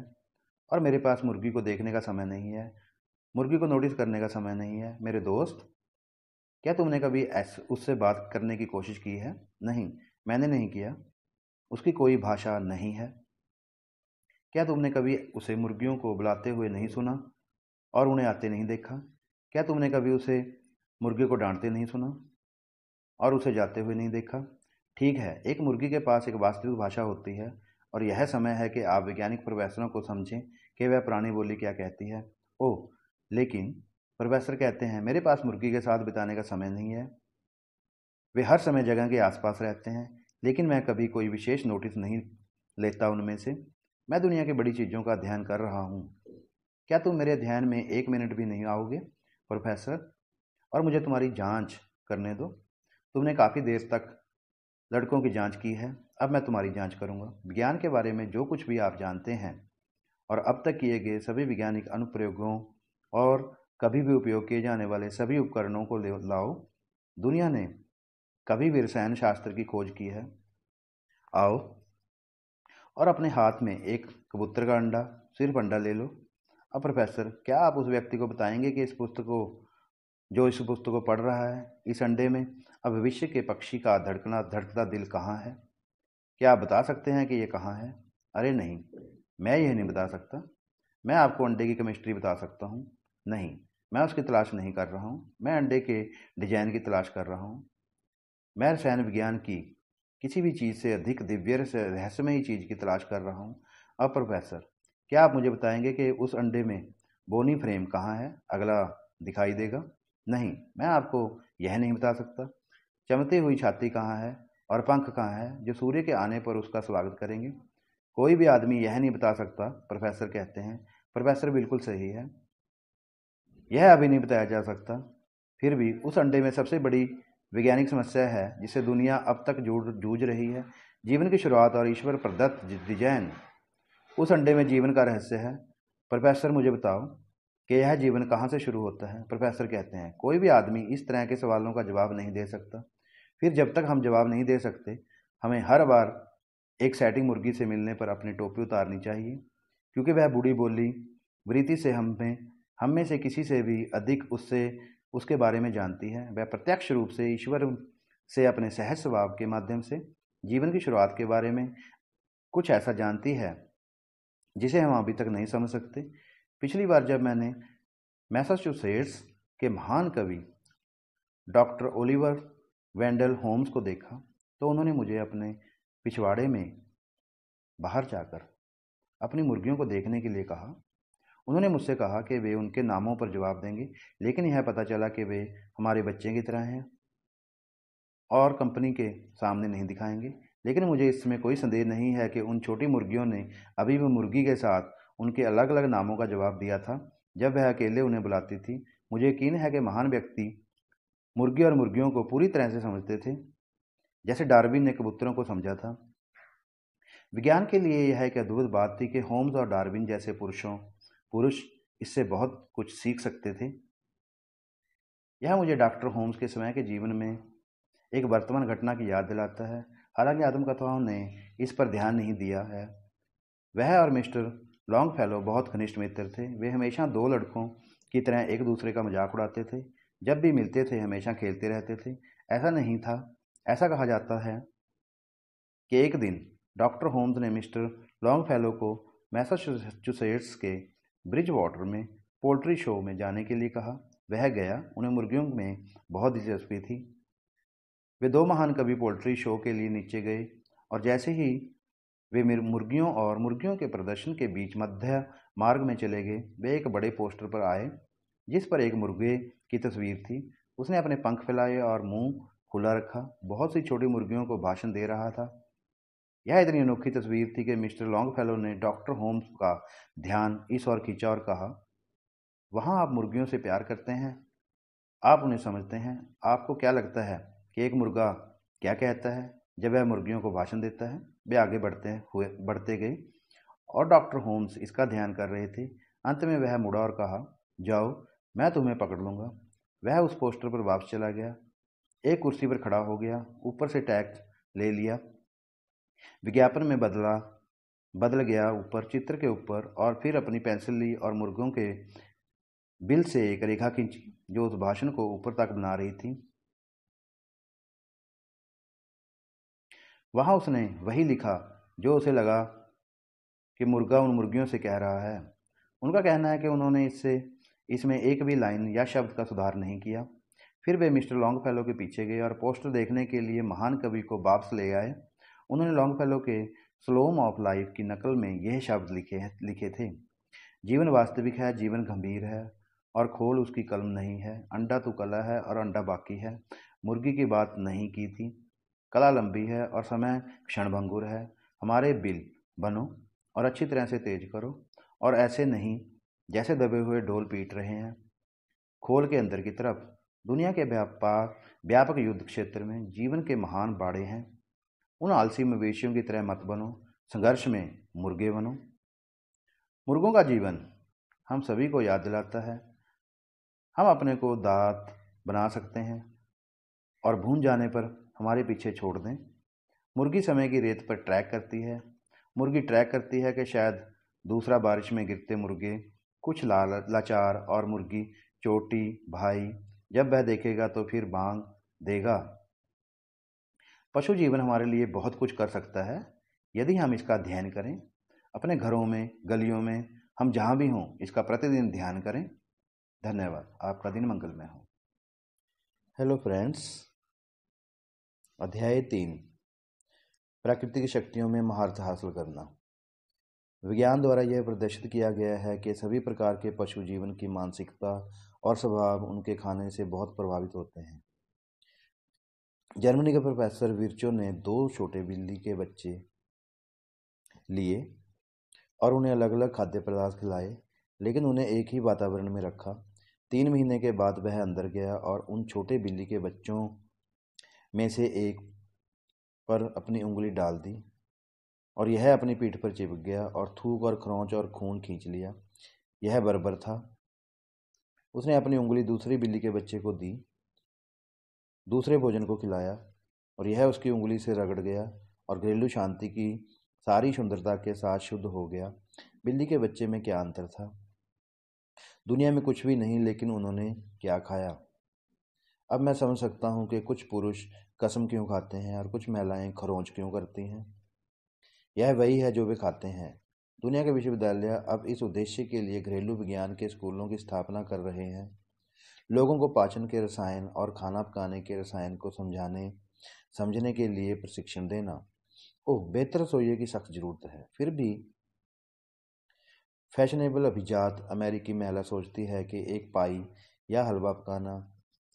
और मेरे पास मुर्गी को देखने का समय नहीं है, मुर्गी को नोटिस करने का समय नहीं है। मेरे दोस्त, क्या तुमने कभी उससे बात करने की कोशिश की है? नहीं, मैंने नहीं किया। उसकी कोई भाषा नहीं है। क्या तुमने कभी उसे मुर्गियों को बुलाते हुए नहीं सुना और उन्हें आते नहीं देखा? क्या तुमने कभी उसे मुर्गी को डांटते नहीं सुना और उसे जाते हुए नहीं देखा? ठीक है, एक मुर्गी के पास एक वास्तविक भाषा होती है, और यह समय है कि आप वैज्ञानिक प्रोफेसरों को समझें कि वह पुरानी बोली क्या कहती है। ओह, लेकिन प्रोफेसर कहते हैं मेरे पास मुर्गी के साथ बिताने का समय नहीं है। वे हर समय जगह के आसपास रहते हैं, लेकिन मैं कभी कोई विशेष नोटिस नहीं लेता उनमें से। मैं दुनिया की बड़ी चीज़ों का अध्ययन कर रहा हूँ। क्या तुम मेरे अध्ययन में 1 मिनट भी नहीं आओगे प्रोफेसर, और मुझे तुम्हारी जांच करने दो? तुमने काफ़ी देर तक लड़कों की जांच की है, अब मैं तुम्हारी जांच करूंगा। विज्ञान के बारे में जो कुछ भी आप जानते हैं और अब तक किए गए सभी वैज्ञानिक अनुप्रयोगों और कभी भी उपयोग किए जाने वाले सभी उपकरणों को लाओ। दुनिया ने कभी भी रसायन शास्त्र की खोज की है। आओ और अपने हाथ में एक कबूतर का अंडा, सिर्फ अंडा ले लो। अब प्रोफेसर, क्या आप उस व्यक्ति को बताएंगे कि इस पुस्तक को पढ़ रहा है, इस अंडे में अब भविष्य के पक्षी का धड़कता दिल कहाँ है? क्या आप बता सकते हैं कि ये कहाँ है? अरे नहीं, मैं यह नहीं बता सकता। मैं आपको अंडे की केमिस्ट्री बता सकता हूँ। नहीं, मैं उसकी तलाश नहीं कर रहा हूँ, मैं अंडे के डिजाइन की तलाश कर रहा हूँ। मैं रसायन विज्ञान की किसी भी चीज़ से अधिक दिव्य रहस्यमयी चीज़ की तलाश कर रहा हूँ। अब प्रोफेसर, क्या आप मुझे बताएंगे कि उस अंडे में बोनी फ्रेम कहाँ है? अगला दिखाई देगा? नहीं, मैं आपको यह नहीं बता सकता। चमकती हुई छाती कहाँ है और पंख कहाँ है जो सूर्य के आने पर उसका स्वागत करेंगे? कोई भी आदमी यह नहीं बता सकता, प्रोफेसर कहते हैं। प्रोफेसर बिल्कुल सही है, यह अभी नहीं बताया जा सकता। फिर भी उस अंडे में सबसे बड़ी वैज्ञानिक समस्या है जिसे दुनिया अब तक जूझ रही है, जीवन की शुरुआत और ईश्वर प्रदत्त डिजाइन। उस अंडे में जीवन का रहस्य है। प्रोफेसर, मुझे बताओ कि यह जीवन कहाँ से शुरू होता है? प्रोफेसर कहते हैं, कोई भी आदमी इस तरह के सवालों का जवाब नहीं दे सकता। फिर जब तक हम जवाब नहीं दे सकते, हमें हर बार एक सैटिंग मुर्गी से मिलने पर अपनी टोपी उतारनी चाहिए, क्योंकि वह बूढ़ी बोली वृत्ति से हम में से किसी से भी अधिक उसके बारे में जानती है। वह प्रत्यक्ष रूप से ईश्वर से अपने सहज स्वभाव के माध्यम से जीवन की शुरुआत के बारे में कुछ ऐसा जानती है जिसे हम अभी तक नहीं समझ सकते। पिछली बार जब मैंने मैसाचुसेट्स के महान कवि डॉक्टर ओलिवर वेंडल होम्स को देखा तो उन्होंने मुझे अपने पिछवाड़े में बाहर जाकर अपनी मुर्गियों को देखने के लिए कहा। उन्होंने मुझसे कहा कि वे उनके नामों पर जवाब देंगे, लेकिन यह पता चला कि वे हमारे बच्चे की तरह हैं और कंपनी के सामने नहीं दिखाएंगे। लेकिन मुझे इसमें कोई संदेह नहीं है कि उन छोटी मुर्गियों ने अभी भी मुर्गी के साथ उनके अलग अलग नामों का जवाब दिया था जब वह अकेले उन्हें बुलाती थी। मुझे यकीन है कि महान व्यक्ति मुर्गी और मुर्गियों को पूरी तरह से समझते थे, जैसे डार्विन ने कबूतरों को समझा था। विज्ञान के लिए यह एक अद्भुत बात थी कि होम्स और डार्विन जैसे पुरुष इससे बहुत कुछ सीख सकते थे। यह मुझे डॉक्टर होम्स के समय के जीवन में एक वर्तमान घटना की याद दिलाता है। हालांकि आत्मकथाओं ने इस पर ध्यान नहीं दिया है। वह और मिस्टर लॉन्गफेलो बहुत घनिष्ठ मित्र थे। वे हमेशा दो लड़कों की तरह एक दूसरे का मजाक उड़ाते थे। जब भी मिलते थे हमेशा खेलते रहते थे। ऐसा नहीं था। ऐसा कहा जाता है कि एक दिन डॉक्टर होम्स ने मिस्टर लॉन्गफेलो को मैसाचुसेट्स के ब्रिजवाटर में पोल्ट्री शो में जाने के लिए कहा। वह गया। उन्हें मुर्गियों में बहुत दिलचस्पी थी। वे दो महान कवि पोल्ट्री शो के लिए नीचे गए और जैसे ही वे मुर्गियों और मुर्गियों के प्रदर्शन के बीच मध्य मार्ग में चले गए, वे एक बड़े पोस्टर पर आए जिस पर एक मुर्गे की तस्वीर थी। उसने अपने पंख फैलाए और मुंह खुला रखा, बहुत सी छोटी मुर्गियों को भाषण दे रहा था। यह इतनी अनोखी तस्वीर थी कि मिस्टर लॉन्गफेलो ने डॉक्टर होम्स का ध्यान इस ओर खींचा और कहा, वहाँ आप मुर्गियों से प्यार करते हैं, आप उन्हें समझते हैं। आपको क्या लगता है कि एक मुर्गा क्या कहता है जब वह मुर्गियों को भाषण देता है? वे आगे बढ़ते गए और डॉक्टर होम्स इसका ध्यान कर रहे थे। अंत में वह मुड़ा और कहा, जाओ, मैं तुम्हें पकड़ लूँगा। वह उस पोस्टर पर वापस चला गया, एक कुर्सी पर खड़ा हो गया, ऊपर से टैक्स ले लिया, विज्ञापन में बदल गया ऊपर चित्र के ऊपर, और फिर अपनी पेंसिल ली और मुर्गों के बिल से एक रेखा खींची जो उस भाषण को ऊपर तक बना रही थी। वहां उसने वही लिखा जो उसे लगा कि मुर्गा उन मुर्गियों से कह रहा है। उनका कहना है कि उन्होंने इसमें एक भी लाइन या शब्द का सुधार नहीं किया। फिर वे मिस्टर लॉन्गफेलो के पीछे गए और पोस्टर देखने के लिए महान कवि को वापस ले आए। उन्होंने लॉन्गफेलो के स्लोम ऑफ लाइफ की नकल में यह शब्द लिखे थे, जीवन वास्तविक है, जीवन गंभीर है और खोल उसकी कलम नहीं है। अंडा तो कला है और अंडा बाकी है। मुर्गी की बात नहीं की थी। कला लंबी है और समय क्षणभंगुर है। हमारे बिल बनो और अच्छी तरह से तेज करो और ऐसे नहीं जैसे दबे हुए ढोल पीट रहे हैं। खोल के अंदर की तरफ दुनिया के व्यापक युद्ध क्षेत्र में जीवन के महान बाड़े हैं। उन आलसी मवेशियों की तरह मत बनो, संघर्ष में मुर्गे बनो। मुर्गों का जीवन हम सभी को याद दिलाता है हम अपने को दांत बना सकते हैं और भून जाने पर हमारे पीछे छोड़ दें। मुर्गी समय की रेत पर ट्रैक करती है। मुर्गी ट्रैक करती है कि शायद दूसरा बारिश में गिरते मुर्गे कुछ लाचार और मुर्गी चोटी भाई जब वह देखेगा तो फिर बांग देगा। पशु जीवन हमारे लिए बहुत कुछ कर सकता है यदि हम इसका अध्ययन करें। अपने घरों में, गलियों में, हम जहाँ भी हों इसका प्रतिदिन ध्यान करें। धन्यवाद। आपका दिन मंगलमय हो। हेलो फ्रेंड्स, अध्याय 3, प्राकृतिक शक्तियों में महारत हासिल करना। विज्ञान द्वारा यह प्रदर्शित किया गया है कि सभी प्रकार के पशु जीवन की मानसिकता और स्वभाव उनके खाने से बहुत प्रभावित होते हैं। जर्मनी के प्रोफेसर विर्चो ने 2 छोटे बिल्ली के बच्चे लिए और उन्हें अलग अलग खाद्य पदार्थ खिलाए, लेकिन उन्हें एक ही वातावरण में रखा। 3 महीने के बाद वह अंदर गया और उन छोटे बिल्ली के बच्चों में से एक पर अपनी उंगली डाल दी और यह अपनी पीठ पर चिपक गया और थूक और खरोंच और खून खींच लिया। यह बर्बर था। उसने अपनी उंगली दूसरी बिल्ली के बच्चे को दी, दूसरे भोजन को खिलाया और यह उसकी उंगली से रगड़ गया और घरेलू शांति की सारी सुंदरता के साथ शुद्ध हो गया। बिल्ली के बच्चे में क्या अंतर था? दुनिया में कुछ भी नहीं, लेकिन उन्होंने क्या खाया? अब मैं समझ सकता हूँ कि कुछ पुरुष कसम क्यों खाते हैं और कुछ महिलाएं खरोंच क्यों करती हैं। यह वही है जो वे खाते हैं। दुनिया के विश्वविद्यालय अब इस उद्देश्य के लिए घरेलू विज्ञान के स्कूलों की स्थापना कर रहे हैं। लोगों को पाचन के रसायन और खाना पकाने के रसायन को समझने के लिए प्रशिक्षण देना। ओह, बेहतर रसोइये की सख्त जरूरत है। फिर भी फैशनेबल अभिजात अमेरिकी महिला सोचती है कि एक पाई या हलवा पकाना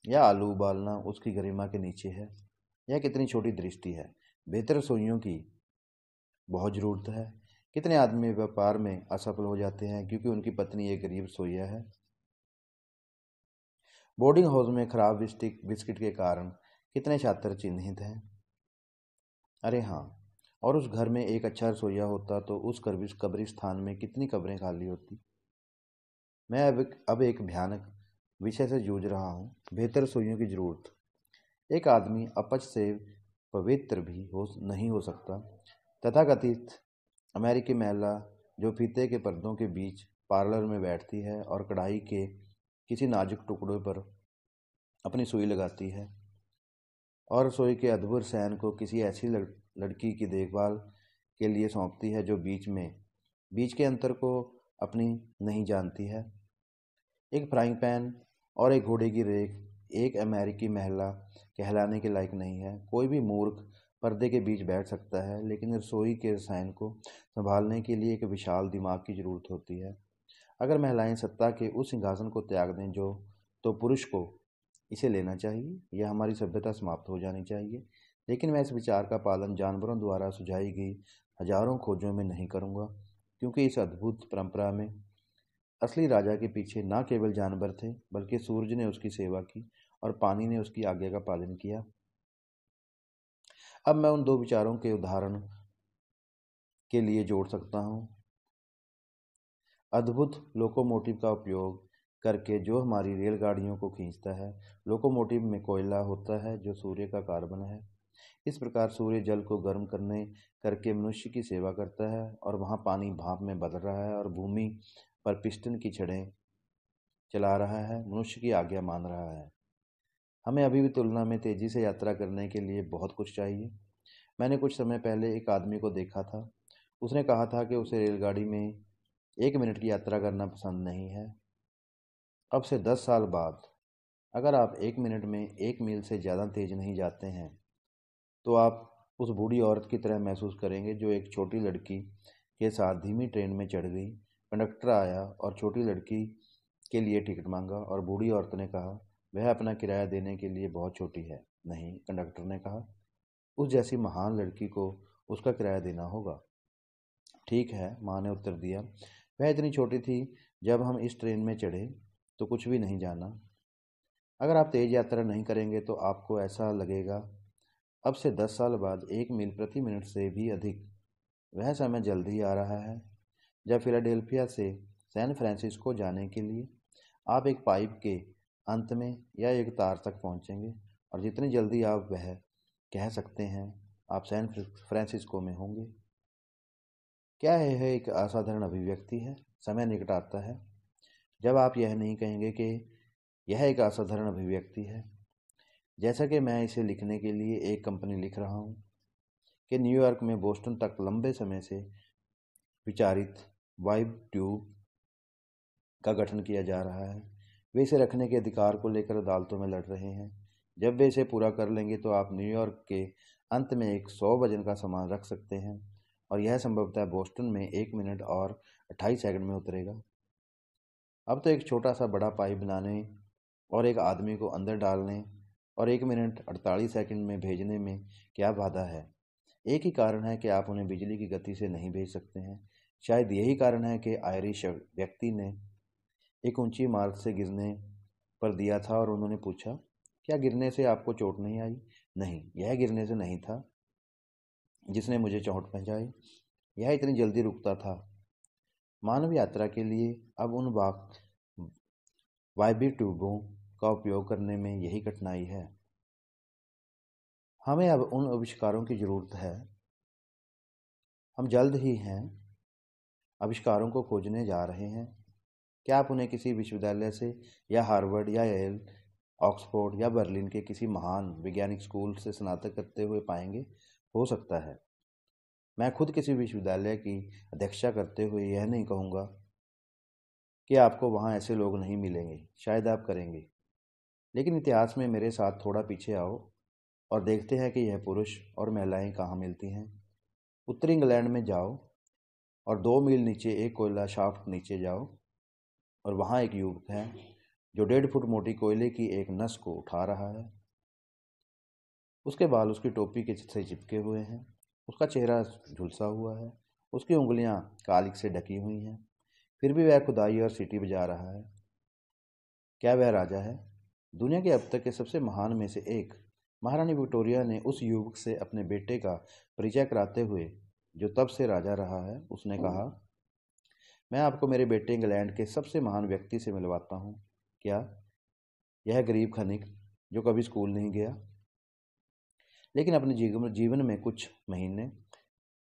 या आलू उबालना उसकी गरिमा के नीचे है। यह कितनी छोटी दृष्टि है। बेहतर रसोइयों की बहुत ज़रूरत है। कितने आदमी व्यापार में असफल हो जाते हैं क्योंकि उनकी पत्नी एक गरीब रसोइया है। बोर्डिंग हाउस में खराब बिस्किट के कारण कितने छात्र चिन्हित हैं। अरे हाँ, और उस घर में एक अच्छा रसोइया होता तो उस कब्रिस्तान में कितनी कब्रें खाली होती। मैं अब एक भयानक विषय से जूझ रहा हूँ, बेहतर रसोइयों की जरूरत। एक आदमी अपच से पवित्र भी नहीं हो सकता। तथाकथित अमेरिकी महिला जो फीते के पर्दों के बीच पार्लर में बैठती है और कढ़ाई के किसी नाजुक टुकड़े पर अपनी सुई लगाती है और रसोई के अद्भुत सैन को किसी ऐसी लड़की की देखभाल के लिए सौंपती है जो बीच के अंतर को अपनी नहीं जानती है। एक फ्राइंग पैन और एक घोड़े की रेख एक अमेरिकी महिला कहलाने के लायक नहीं है। कोई भी मूर्ख पर्दे के बीच बैठ सकता है, लेकिन रसोई के रसायन को संभालने के लिए एक विशाल दिमाग की जरूरत होती है। अगर महिलाएं सत्ता के उस सिंहासन को त्याग दें तो पुरुष को इसे लेना चाहिए। यह हमारी सभ्यता समाप्त हो जानी चाहिए। लेकिन मैं इस विचार का पालन जानवरों द्वारा सुझाई गई हजारों खोजों में नहीं करूँगा, क्योंकि इस अद्भुत परंपरा में असली राजा के पीछे न केवल जानवर थे, बल्कि सूरज ने उसकी सेवा की और पानी ने उसकी आज्ञा का पालन किया। अब मैं उन दो विचारों के उदाहरण के लिए जोड़ सकता हूँ। अद्भुत लोकोमोटिव का उपयोग करके जो हमारी रेलगाड़ियों को खींचता है। लोकोमोटिव में कोयला होता है जो सूर्य का कार्बन है। इस प्रकार सूर्य जल को गर्म करके मनुष्य की सेवा करता है और वहाँ पानी भाप में बदल रहा है और भूमि पर पिस्टन की छड़ें चला रहा है, मनुष्य की आज्ञा मान रहा है। हमें अभी भी तुलना में तेजी से यात्रा करने के लिए बहुत कुछ चाहिए। मैंने कुछ समय पहले एक आदमी को देखा था। उसने कहा था कि उसे रेलगाड़ी में 1 मिनट की यात्रा करना पसंद नहीं है। अब से 10 साल बाद अगर आप 1 मिनट में 1 मील से ज़्यादा तेज नहीं जाते हैं तो आप उस बूढ़ी औरत की तरह महसूस करेंगे जो एक छोटी लड़की के साथ धीमी ट्रेन में चढ़ गई। कंडक्टर आया और छोटी लड़की के लिए टिकट मांगा और बूढ़ी औरत ने कहा, वह अपना किराया देने के लिए बहुत छोटी है। नहीं, कंडक्टर ने कहा, उस जैसी महान लड़की को उसका किराया देना होगा। ठीक है, माँ ने उत्तर दिया, वह इतनी छोटी थी जब हम इस ट्रेन में चढ़े तो कुछ भी नहीं जाना। अगर आप तेज यात्रा नहीं करेंगे तो आपको ऐसा लगेगा। अब से 10 साल बाद 1 मील प्रति मिनट से भी अधिक, वह समय जल्द ही आ रहा है जब फिलाडेल्फिया से सैन फ्रांसिस्को जाने के लिए आप एक पाइप के अंत में या एक तार तक पहुंचेंगे और जितनी जल्दी आप वह कह सकते हैं आप सैन फ्रांसिस्को में होंगे। क्या यह एक असाधारण अभिव्यक्ति है? समय निकट आता है जब आप यह नहीं कहेंगे कि यह एक असाधारण अभिव्यक्ति है। जैसा कि मैं इसे लिखने के लिए एक कंपनी लिख रहा हूँ कि न्यूयॉर्क में बोस्टन तक लंबे समय से विचारित वाइब ट्यूब का गठन किया जा रहा है। वे इसे रखने के अधिकार को लेकर अदालतों में लड़ रहे हैं। जब वे इसे पूरा कर लेंगे तो आप न्यूयॉर्क के अंत में एक 100 वजन का सामान रख सकते हैं और यह संभवतः बोस्टन में 1 मिनट और 28 सेकंड में उतरेगा। अब तो एक छोटा सा बड़ा पाइप बनाने और एक आदमी को अंदर डालने और 1 मिनट 48 सेकंड में भेजने में क्या बाधा है? एक ही कारण है कि आप उन्हें बिजली की गति से नहीं भेज सकते हैं। शायद यही कारण है कि आयरिश व्यक्ति ने एक ऊंची इमारत से गिरने पर दिया था और उन्होंने पूछा, क्या गिरने से आपको चोट नहीं आई? नहीं, यह गिरने से नहीं था जिसने मुझे चोट पहुंचाई, यह इतनी जल्दी रुकता था। मानव यात्रा के लिए अब उन वायबी ट्यूबों का उपयोग करने में यही कठिनाई है। हमें अब उन आविष्कारों की जरूरत है। हम जल्द ही हैं आविष्कारों को खोजने जा रहे हैं। क्या आप उन्हें किसी विश्वविद्यालय से या हार्वर्ड या येल, ऑक्सफोर्ड या बर्लिन के किसी महान वैज्ञानिक स्कूल से स्नातक करते हुए पाएंगे? हो सकता है। मैं खुद किसी विश्वविद्यालय की अध्यक्षता करते हुए यह नहीं कहूँगा कि आपको वहाँ ऐसे लोग नहीं मिलेंगे। शायद आप करेंगे। लेकिन इतिहास में मेरे साथ थोड़ा पीछे आओ और देखते हैं कि यह पुरुष और महिलाएं कहाँ मिलती हैं। उत्तरी इंग्लैंड में जाओ और 2 मील नीचे एक कोयला शाफ्ट नीचे जाओ और वहाँ एक युवक है जो 1.5 फुट मोटी कोयले की एक नस को उठा रहा है। उसके बाल उसकी टोपी के से चिपके हुए हैं, उसका चेहरा झुलसा हुआ है, उसकी उंगलियां कालिक से ढकी हुई हैं, फिर भी वह खुदाई और सीटी बजा रहा है। क्या वह राजा है? दुनिया के अब तक के सबसे महान में से एक। महारानी विक्टोरिया ने उस युवक से अपने बेटे का परिचय कराते हुए, जो तब से राजा रहा है, उसने कहा, मैं आपको मेरे बेटे इंग्लैंड के सबसे महान व्यक्ति से मिलवाता हूँ। क्या? यह गरीब खनिक जो कभी स्कूल नहीं गया, लेकिन अपने जीवन में कुछ महीने,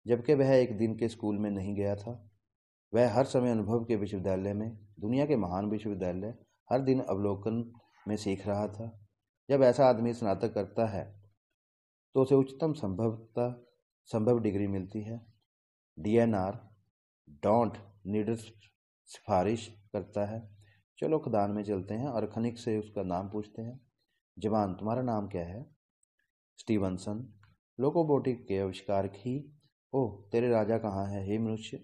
जबकि वह एक दिन के स्कूल में नहीं गया था, वह हर समय अनुभव के विश्वविद्यालय में, दुनिया के महान विश्वविद्यालय, हर दिन अवलोकन में सीख रहा था। जब ऐसा आदमी स्नातक करता है तो उसे उच्चतम संभव डिग्री मिलती है। डीएनआर डोंट नीड सिफारिश करता है। चलो खदान में चलते हैं और खनिक से उसका नाम पूछते हैं। जवान, तुम्हारा नाम क्या है? स्टीवनसन। लोकोमोटिव के आविष्कारक ही? ओह, तेरे राजा कहाँ है हे मनुष्य?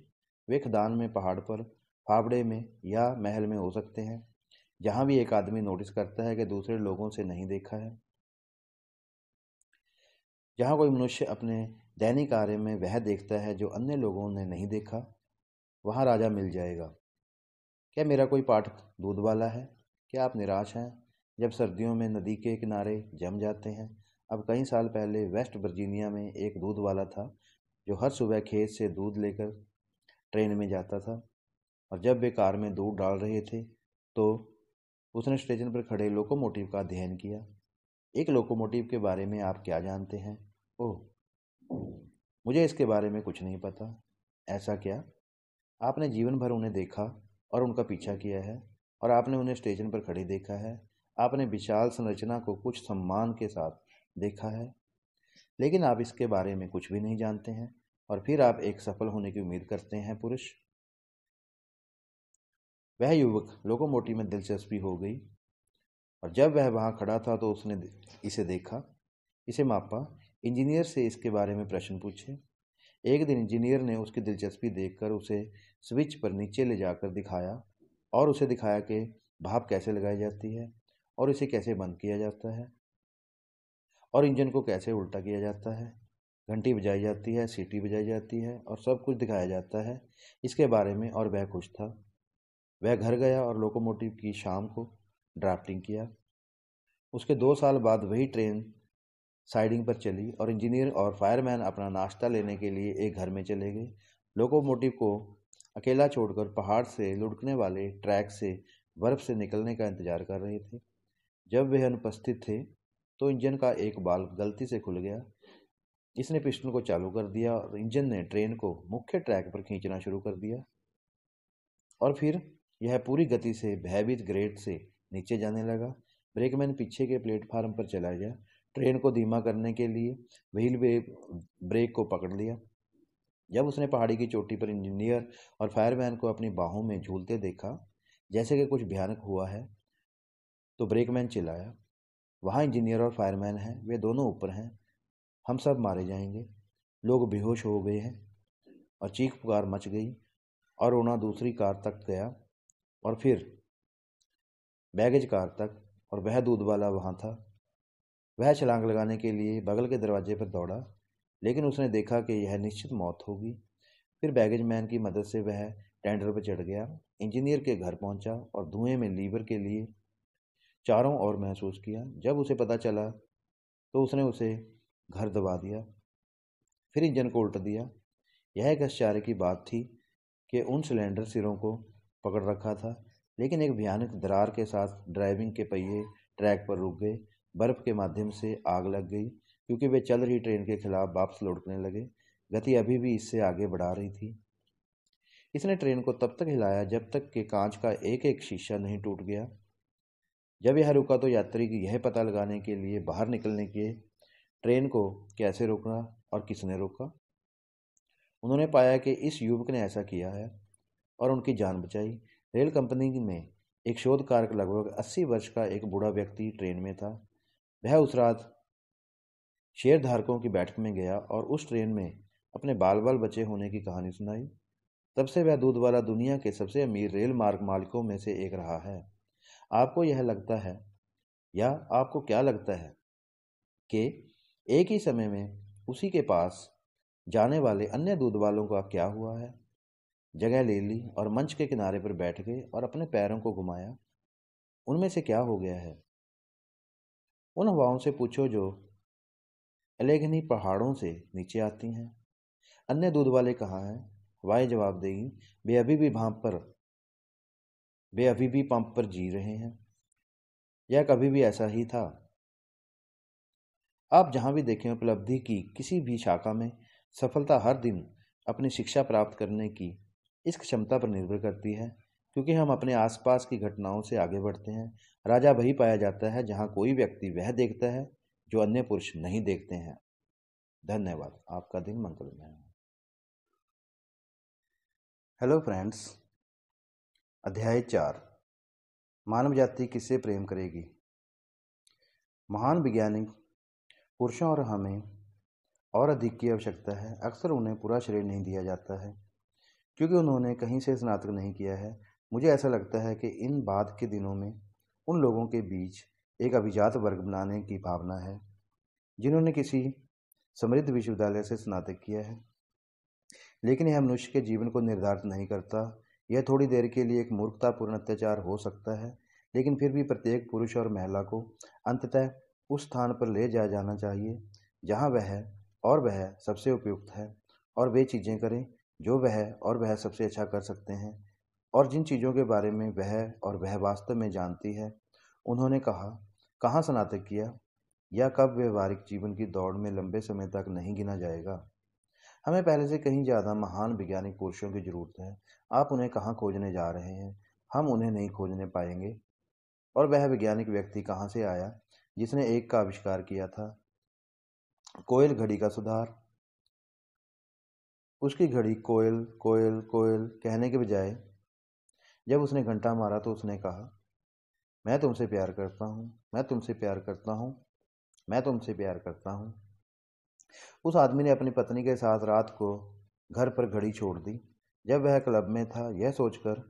वे खदान में, पहाड़ पर, फावड़े में या महल में हो सकते हैं, जहाँ भी एक आदमी नोटिस करता है कि दूसरे लोगों से नहीं देखा है। जहाँ कोई मनुष्य अपने दैनिक कार्य में वह देखता है जो अन्य लोगों ने नहीं देखा, वहाँ राजा मिल जाएगा। क्या मेरा कोई पाठक दूध वाला है? क्या आप निराश हैं जब सर्दियों में नदी के किनारे जम जाते हैं? अब कई साल पहले वेस्ट वर्जीनिया में एक दूध वाला था जो हर सुबह खेत से दूध लेकर ट्रेन में जाता था, और जब वे कार में दूध डाल रहे थे तो उसने स्टेशन पर खड़े लोकोमोटिव का अध्ययन किया। एक लोकोमोटिव के बारे में आप क्या जानते हैं? ओह, मुझे इसके बारे में कुछ नहीं पता। ऐसा क्या? आपने जीवन भर उन्हें देखा और उनका पीछा किया है, और आपने उन्हें स्टेशन पर खड़े देखा है। आपने विशाल संरचना को कुछ सम्मान के साथ देखा है, लेकिन आप इसके बारे में कुछ भी नहीं जानते हैं, और फिर आप एक सफल होने की उम्मीद करते हैं पुरुष। वह युवक लोकोमोटिव में दिलचस्पी हो गई, और जब वह वहां खड़ा था तो उसने इसे देखा, इसे मापा, इंजीनियर से इसके बारे में प्रश्न पूछे। एक दिन इंजीनियर ने उसकी दिलचस्पी देखकर उसे स्विच पर नीचे ले जाकर दिखाया, और उसे दिखाया कि भाप कैसे लगाई जाती है, और इसे कैसे बंद किया जाता है, और इंजन को कैसे उल्टा किया जाता है। घंटी बजाई जाती है, सीटी बजाई जाती है, और सब कुछ दिखाया जाता है इसके बारे में, और वह खुश था। वह घर गया और लोकोमोटिव की शाम को ड्राफ्टिंग किया। उसके 2 साल बाद वही ट्रेन साइडिंग पर चली, और इंजीनियर और फायरमैन अपना नाश्ता लेने के लिए एक घर में चले गए। लोकोमोटिव को अकेला छोड़कर पहाड़ से लुढ़कने वाले ट्रैक से बर्फ से निकलने का इंतजार कर रहे थे। जब वे अनुपस्थित थे तो इंजन का एक बाल गलती से खुल गया। इसने पिस्टन को चालू कर दिया और इंजन ने ट्रेन को मुख्य ट्रैक पर खींचना शुरू कर दिया, और फिर यह पूरी गति से भयभीत ग्रेड से नीचे जाने लगा। ब्रेकमैन पीछे के प्लेटफार्म पर चला गया। ट्रेन को धीमा करने के लिए व्हील ब्रेक को पकड़ लिया। जब उसने पहाड़ी की चोटी पर इंजीनियर और फायरमैन को अपनी बाहों में झूलते देखा, जैसे कि कुछ भयानक हुआ है, तो ब्रेकमैन चिल्लाया, वहाँ इंजीनियर और फायरमैन हैं, वे दोनों ऊपर हैं, हम सब मारे जाएंगे। लोग बेहोश हो गए हैं, और चीख पुकार मच गई, और रोना दूसरी कार तक गया, और फिर बैगेज कार तक, और वह दूध वाला वहाँ था। वह छलांग लगाने के लिए बगल के दरवाजे पर दौड़ा, लेकिन उसने देखा कि यह निश्चित मौत होगी। फिर बैगेज मैन की मदद से वह टेंडर पर चढ़ गया, इंजीनियर के घर पहुंचा, और धुएं में लीवर के लिए चारों ओर महसूस किया। जब उसे पता चला तो उसने उसे घर दबा दिया, फिर इंजन को उल्टा दिया। यह एक आश्चर्य की बात थी कि उन सिलेंडर सिरों को पकड़ रखा था, लेकिन एक भयानक दरार के साथ ड्राइविंग के पहिए ट्रैक पर रुक गए। बर्फ के माध्यम से आग लग गई, क्योंकि वे चल रही ट्रेन के खिलाफ वापस लौटने लगे। गति अभी भी इससे आगे बढ़ा रही थी। इसने ट्रेन को तब तक हिलाया जब तक कि कांच का एक एक शीशा नहीं टूट गया। जब यह रुका तो यात्री की यह पता लगाने के लिए बाहर निकलने के ट्रेन को कैसे रोकना और किसने रोका। उन्होंने पाया कि इस युवक ने ऐसा किया है और उनकी जान बचाई। रेल कंपनी में एक शोधकार लगभग 80 वर्ष का एक बूढ़ा व्यक्ति ट्रेन में था। वह उस रात शेयरधारकों की बैठक में गया और उस ट्रेन में अपने बाल बाल बचे होने की कहानी सुनाई। तब से वह दूध वाला दुनिया के सबसे अमीर रेल मार्ग मालिकों में से एक रहा है। आपको यह लगता है, या आपको क्या लगता है कि एक ही समय में उसी के पास जाने वाले अन्य दूध वालों का क्या हुआ है? जगह ले ली और मंच के किनारे पर बैठ गए और अपने पैरों को घुमाया। उनमें से क्या हो गया है? उन हवाओं से पूछो जो एलेघनी पहाड़ों से नीचे आती हैं। अन्य दूध वाले कहाँ हैं? हवाएं जवाब देगी, वे अभी भी पंप पर जी रहे हैं। यह कभी भी ऐसा ही था। आप जहां भी देखें, उपलब्धि की किसी भी शाखा में सफलता हर दिन अपनी शिक्षा प्राप्त करने की इस क्षमता पर निर्भर करती है, क्योंकि हम अपने आसपास की घटनाओं से आगे बढ़ते हैं। राजा वही पाया जाता है जहां कोई व्यक्ति वह देखता है जो अन्य पुरुष नहीं देखते हैं। धन्यवाद। आपका दिन मंगलमय हो। हेलो फ्रेंड्स, अध्याय 4, मानव जाति किससे प्रेम करेगी। महान वैज्ञानिक पुरुषों और हमें और अधिक की आवश्यकता है। अक्सर उन्हें पूरा श्रेय नहीं दिया जाता है क्योंकि उन्होंने कहीं से स्नातक नहीं किया है। मुझे ऐसा लगता है कि इन बाद के दिनों में उन लोगों के बीच एक अभिजात वर्ग बनाने की भावना है जिन्होंने किसी समृद्ध विश्वविद्यालय से स्नातक किया है, लेकिन यह मनुष्य के जीवन को निर्धारित नहीं करता। यह थोड़ी देर के लिए एक मूर्खतापूर्ण अत्याचार हो सकता है, लेकिन फिर भी प्रत्येक पुरुष और महिला को अंततः उस स्थान पर ले जाया जाना चाहिए जहां वह सबसे उपयुक्त है, और वे चीज़ें करें जो वह सबसे अच्छा कर सकते हैं और जिन चीज़ों के बारे में वह वास्तव में जानती है। उन्होंने कहाँ स्नातक किया या कब व्यवहारिक जीवन की दौड़ में लंबे समय तक नहीं गिना जाएगा। हमें पहले से कहीं ज़्यादा महान वैज्ञानिक पुरुषों की जरूरत है। आप उन्हें कहाँ खोजने जा रहे हैं? हम उन्हें नहीं खोजने पाएंगे। और वह वैज्ञानिक व्यक्ति कहाँ से आया जिसने एक का आविष्कार किया था? कोयल घड़ी का सुधार। उसकी घड़ी कोयल कोयल कोयल कहने के बजाय जब उसने घंटा मारा तो उसने कहा, मैं तुमसे प्यार करता हूँ, मैं तुमसे प्यार करता हूँ, मैं तुमसे प्यार करता हूँ। उस आदमी ने अपनी पत्नी के साथ रात को घर पर घड़ी छोड़ दी जब वह क्लब में था, यह सोचकर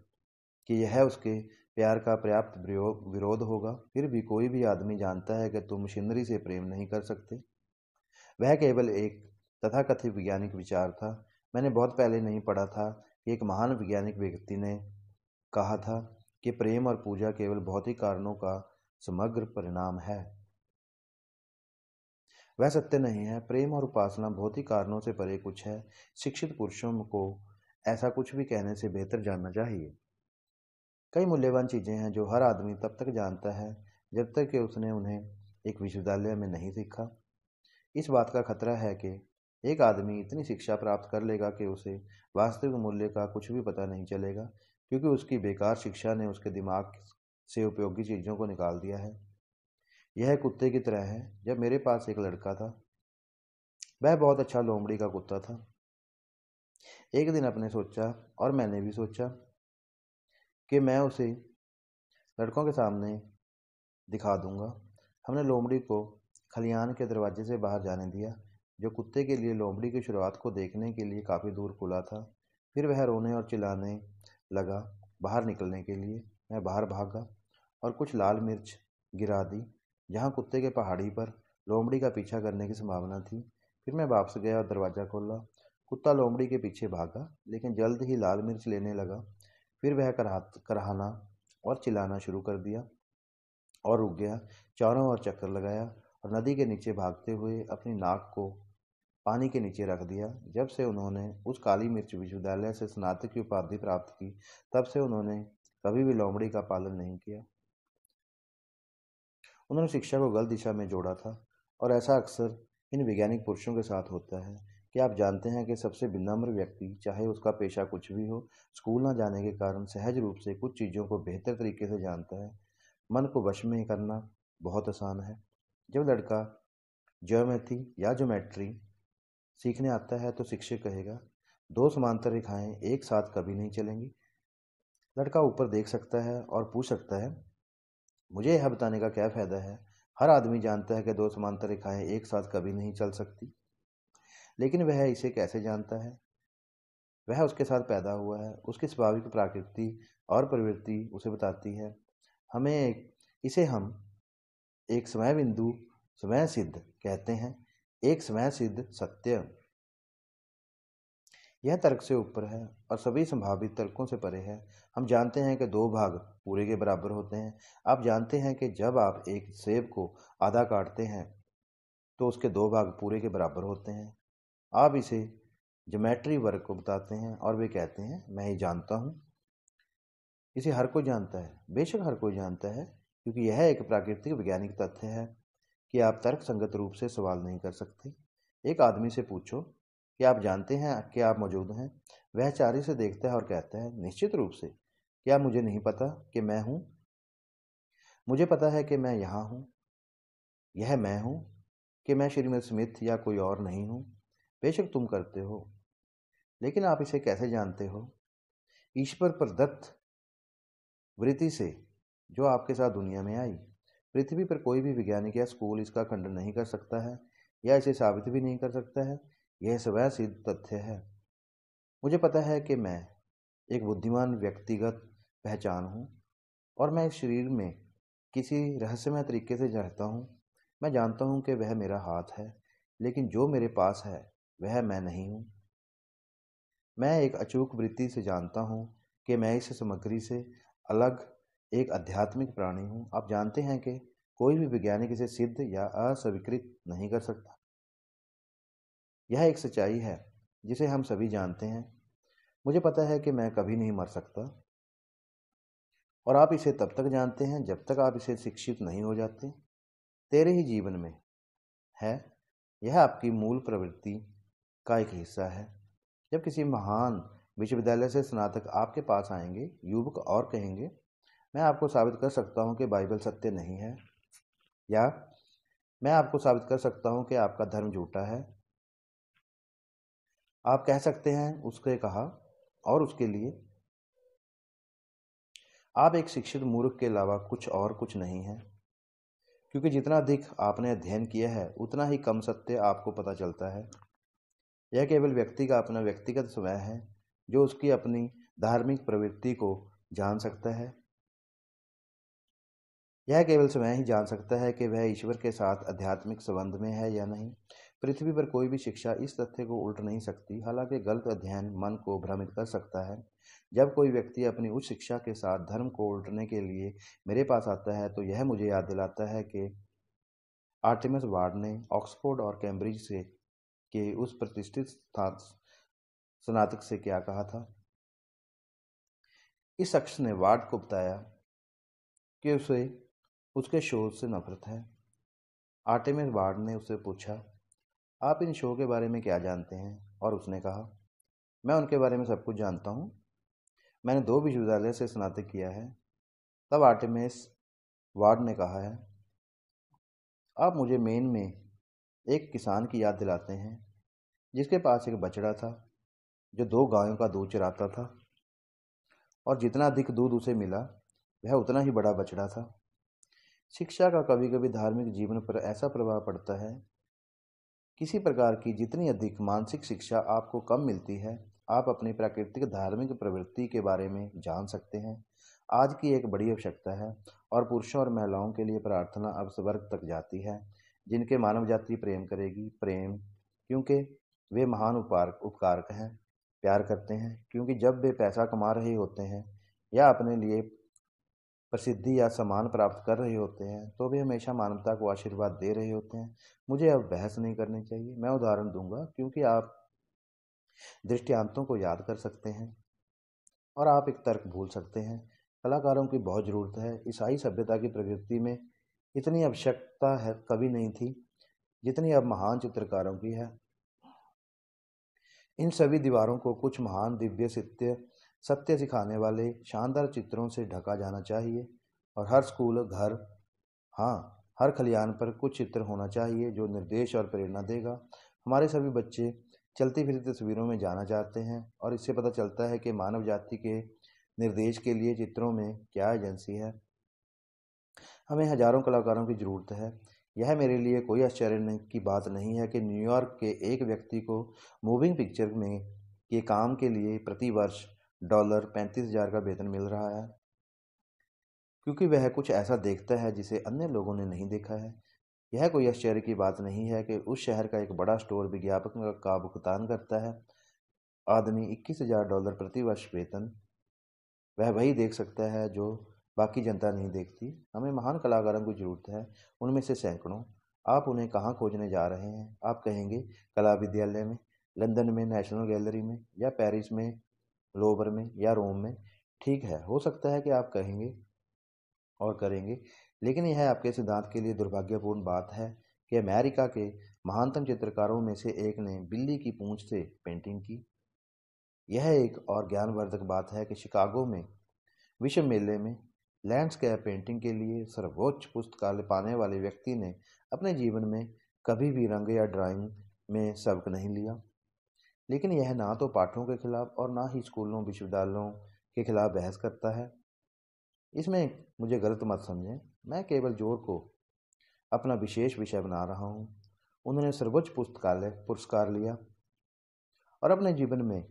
कि यह उसके प्यार का पर्याप्त विरोध होगा। फिर भी कोई भी आदमी जानता है कि तुम मशीनरी से प्रेम नहीं कर सकते। वह केवल एक तथाकथित वैज्ञानिक विचार था। मैंने बहुत पहले नहीं पढ़ा था कि एक महान वैज्ञानिक व्यक्ति ने कहा था कि प्रेम और पूजा केवल भौतिक कारणों का समग्र परिणाम है। वह सत्य नहीं है। प्रेम और उपासना भौतिक कारणों से परे कुछ है। शिक्षित पुरुषों को ऐसा कुछ भी कहने से बेहतर जानना चाहिए। कई मूल्यवान चीजें हैं जो हर आदमी तब तक जानता है जब तक कि उसने उन्हें एक विश्वविद्यालय में नहीं सीखा। इस बात का खतरा है कि एक आदमी इतनी शिक्षा प्राप्त कर लेगा कि उसे वास्तविक मूल्य का कुछ भी पता नहीं चलेगा, क्योंकि उसकी बेकार शिक्षा ने उसके दिमाग से उपयोगी चीज़ों को निकाल दिया है। यह कुत्ते की तरह है। जब मेरे पास एक लड़का था, वह बहुत अच्छा लोमड़ी का कुत्ता था। एक दिन अपने सोचा, और मैंने भी सोचा, कि मैं उसे लड़कों के सामने दिखा दूंगा। हमने लोमड़ी को खलियान के दरवाजे से बाहर जाने दिया, जो कुत्ते के लिए लोमड़ी की शुरुआत को देखने के लिए काफ़ी दूर खुला था। फिर वह रोने और चिल्लाने लगा बाहर निकलने के लिए। मैं बाहर भागा और कुछ लाल मिर्च गिरा दी जहाँ कुत्ते के पहाड़ी पर लोमड़ी का पीछा करने की संभावना थी। फिर मैं वापस गया और दरवाज़ा खोला। कुत्ता लोमड़ी के पीछे भागा, लेकिन जल्द ही लाल मिर्च लेने लगा। फिर वह कराहना और चिल्लाना शुरू कर दिया और रुक गया। चारों ओर चक्कर लगाया और नदी के नीचे भागते हुए अपनी नाक को पानी के नीचे रख दिया। जब से उन्होंने उस काली मिर्च विश्वविद्यालय से स्नातक की उपाधि प्राप्त की, तब से उन्होंने कभी भी लोमड़ी का पालन नहीं किया। उन्होंने शिक्षा को गलत दिशा में जोड़ा था, और ऐसा अक्सर इन वैज्ञानिक पुरुषों के साथ होता है। कि आप जानते हैं कि सबसे विनम्र व्यक्ति, चाहे उसका पेशा कुछ भी हो, स्कूल न जाने के कारण सहज रूप से कुछ चीज़ों को बेहतर तरीके से जानता है। मन को वश में करना बहुत आसान है। जब लड़का ज्योमेट्री या ज्योमेट्री सीखने आता है तो शिक्षक कहेगा, दो समांतर रेखाएं एक साथ कभी नहीं चलेंगी। लड़का ऊपर देख सकता है और पूछ सकता है, मुझे यह बताने का क्या फ़ायदा है? हर आदमी जानता है कि दो समांतर रेखाएं एक साथ कभी नहीं चल सकती। लेकिन वह इसे कैसे जानता है? वह उसके साथ पैदा हुआ है, उसकी स्वाभाविक प्रकृति और प्रवृत्ति उसे बताती है। इसे हम एक समय बिंदु समय सिद्ध कहते हैं, एक समय सिद्ध सत्य। यह तर्क से ऊपर है और सभी संभावित तर्कों से परे है। हम जानते हैं कि दो भाग पूरे के बराबर होते हैं। आप जानते हैं कि जब आप एक सेब को आधा काटते हैं तो उसके दो भाग पूरे के बराबर होते हैं। आप इसे ज्योमेट्री वर्ग को बताते हैं और वे कहते हैं, मैं ही जानता हूँ। इसे हर कोई जानता है, बेशक हर कोई जानता है, क्योंकि यह एक प्राकृतिक वैज्ञानिक तथ्य है कि आप तर्क संगत रूप से सवाल नहीं कर सकते। एक आदमी से पूछो कि आप जानते हैं कि आप मौजूद हैं। वह चारी से देखता है और कहता है, निश्चित रूप से। क्या मुझे नहीं पता कि मैं हूँ? मुझे पता है कि मैं यहाँ हूँ। यह मैं हूँ कि मैं श्रीमती स्मिथ या कोई और नहीं हूँ। बेशक तुम करते हो, लेकिन आप इसे कैसे जानते हो? ईश्वर प्रदत्त वृत्ति से जो आपके साथ दुनिया में आई। पृथ्वी पर कोई भी वैज्ञानिक या स्कूल इसका खंडन नहीं कर सकता है या इसे साबित भी नहीं कर सकता है। यह स्वयं सिद्ध तथ्य है। मुझे पता है कि मैं एक बुद्धिमान व्यक्तिगत पहचान हूँ और मैं इस शरीर में किसी रहस्यमय तरीके से रहता हूँ। मैं जानता हूँ कि वह मेरा हाथ है, लेकिन जो मेरे पास है वह मैं नहीं हूँ। मैं एक अचूक वृत्ति से जानता हूँ कि मैं इस सामग्री से अलग एक आध्यात्मिक प्राणी हूँ। आप जानते हैं कि कोई भी वैज्ञानिक इसे सिद्ध या अस्वीकृत नहीं कर सकता। यह एक सच्चाई है जिसे हम सभी जानते हैं। मुझे पता है कि मैं कभी नहीं मर सकता, और आप इसे तब तक जानते हैं जब तक आप इसे शिक्षित नहीं हो जाते। तेरे ही जीवन में है, यह आपकी मूल प्रवृत्ति का एक हिस्सा है। जब किसी महान विश्वविद्यालय से स्नातक आपके पास आएंगे, युवक, और कहेंगे, मैं आपको साबित कर सकता हूँ कि बाइबल सत्य नहीं है, या मैं आपको साबित कर सकता हूँ कि आपका धर्म झूठा है, आप कह सकते हैं उसके कहा, और उसके लिए आप एक शिक्षित मूर्ख के अलावा कुछ और कुछ नहीं है। क्योंकि जितना अधिक आपने अध्ययन किया है उतना ही कम सत्य आपको पता चलता है। यह केवल व्यक्ति का अपना व्यक्तिगत स्वयं है जो उसकी अपनी धार्मिक प्रवृत्ति को जान सकता है। यह केवल स्वयं ही जान सकता है कि वह ईश्वर के साथ आध्यात्मिक संबंध में है या नहीं। पृथ्वी पर कोई भी शिक्षा इस तथ्य को उल्ट नहीं सकती। हालांकि गलत अध्ययन मन को भ्रमित कर सकता है। जब कोई व्यक्ति अपनी उच्च शिक्षा के साथ धर्म को उल्टने के लिए मेरे पास आता है तो यह मुझे याद दिलाता है कि आर्टेमिस वार्ड ने ऑक्सफोर्ड और कैम्ब्रिज से के उस प्रतिष्ठित स्नातक से क्या कहा था। इस शख्स ने वार्ड को बताया कि उसे उसके शोध से नफरत है। आर्टेमिस वार्ड ने उससे पूछा, आप इन शो के बारे में क्या जानते हैं? और उसने कहा, मैं उनके बारे में सब कुछ जानता हूँ। मैंने 2 विश्वविद्यालय से स्नातक किया है। तब आर्टेमिस वार्ड ने कहा है, आप मुझे मेन में एक किसान की याद दिलाते हैं जिसके पास एक बछड़ा था जो 2 गायों का दूध चराता था, और जितना अधिक दूध उसे मिला वह उतना ही बड़ा बछड़ा था। शिक्षा का कभी कभी धार्मिक जीवन पर ऐसा प्रभाव पड़ता है। किसी प्रकार की जितनी अधिक मानसिक शिक्षा आपको कम मिलती है, आप अपनी प्राकृतिक धार्मिक प्रवृत्ति के बारे में जान सकते हैं। आज की एक बड़ी आवश्यकता है, और पुरुषों और महिलाओं के लिए प्रार्थना अब स्वर्ग तक जाती है, जिनके मानव जाति प्रेम करेगी। प्रेम क्योंकि वे महान उपकारक हैं। प्यार करते हैं क्योंकि जब वे पैसा कमा रहे होते हैं या अपने लिए प्रसिद्धि या सम्मान प्राप्त कर रहे होते हैं तो वे हमेशा मानवता को आशीर्वाद दे रहे होते हैं। मुझे अब बहस नहीं करनी चाहिए। मैं उदाहरण दूंगा क्योंकि आप दृष्टांतों को याद कर सकते हैं और आप एक तर्क भूल सकते हैं। कलाकारों की बहुत ज़रूरत है। ईसाई सभ्यता की प्रकृति में इतनी आवश्यकता है कभी नहीं थी जितनी अब महान चित्रकारों की है। इन सभी दीवारों को कुछ महान दिव्य सत्य सिखाने वाले शानदार चित्रों से ढका जाना चाहिए, और हर स्कूल, घर, हाँ, हर खलियान पर कुछ चित्र होना चाहिए जो निर्देश और प्रेरणा देगा। हमारे सभी बच्चे चलती फिरती तस्वीरों में जाना चाहते हैं, और इससे पता चलता है कि मानव जाति के निर्देश के लिए चित्रों में क्या एजेंसी है। हमें हजारों कलाकारों की ज़रूरत है। यह मेरे लिए कोई आश्चर्य की बात नहीं है कि न्यूयॉर्क के एक व्यक्ति को मूविंग पिक्चर में के काम के लिए प्रति वर्ष $35,000 का वेतन मिल रहा है, क्योंकि वह कुछ ऐसा देखता है जिसे अन्य लोगों ने नहीं देखा है। यह कोई आश्चर्य की बात नहीं है कि उस शहर का एक बड़ा स्टोर विज्ञापन का भुगतान करता है। आदमी $21,000 प्रति वर्ष वेतन वह वही देख सकता है जो बाकी जनता नहीं देखती। हमें महान कलाकारों की जरूरत है, उनमें से सैकड़ों। आप उन्हें कहाँ खोजने जा रहे हैं? आप कहेंगे कला विद्यालय में, लंदन में नेशनल गैलरी में, या पेरिस में लोवर में, या रोम में। ठीक है, हो सकता है कि आप कहेंगे और करेंगे, लेकिन यह आपके सिद्धांत के लिए दुर्भाग्यपूर्ण बात है कि अमेरिका के महानतम चित्रकारों में से एक ने बिल्ली की पूंछ से पेंटिंग की। यह एक और ज्ञानवर्धक बात है कि शिकागो में विश्व मेले में लैंडस्केप पेंटिंग के लिए सर्वोच्च पुरस्कार पाने वाले व्यक्ति ने अपने जीवन में कभी भी रंग या ड्राइंग में सबक नहीं लिया। लेकिन यह ना तो पाठों के खिलाफ और ना ही स्कूलों विश्वविद्यालयों के खिलाफ बहस करता है। इसमें मुझे गलत मत समझें, मैं केवल जोर को अपना विशेष विषय बना रहा हूँ। उन्होंने सर्वोच्च पुस्तकालय पुरस्कार लिया और अपने जीवन में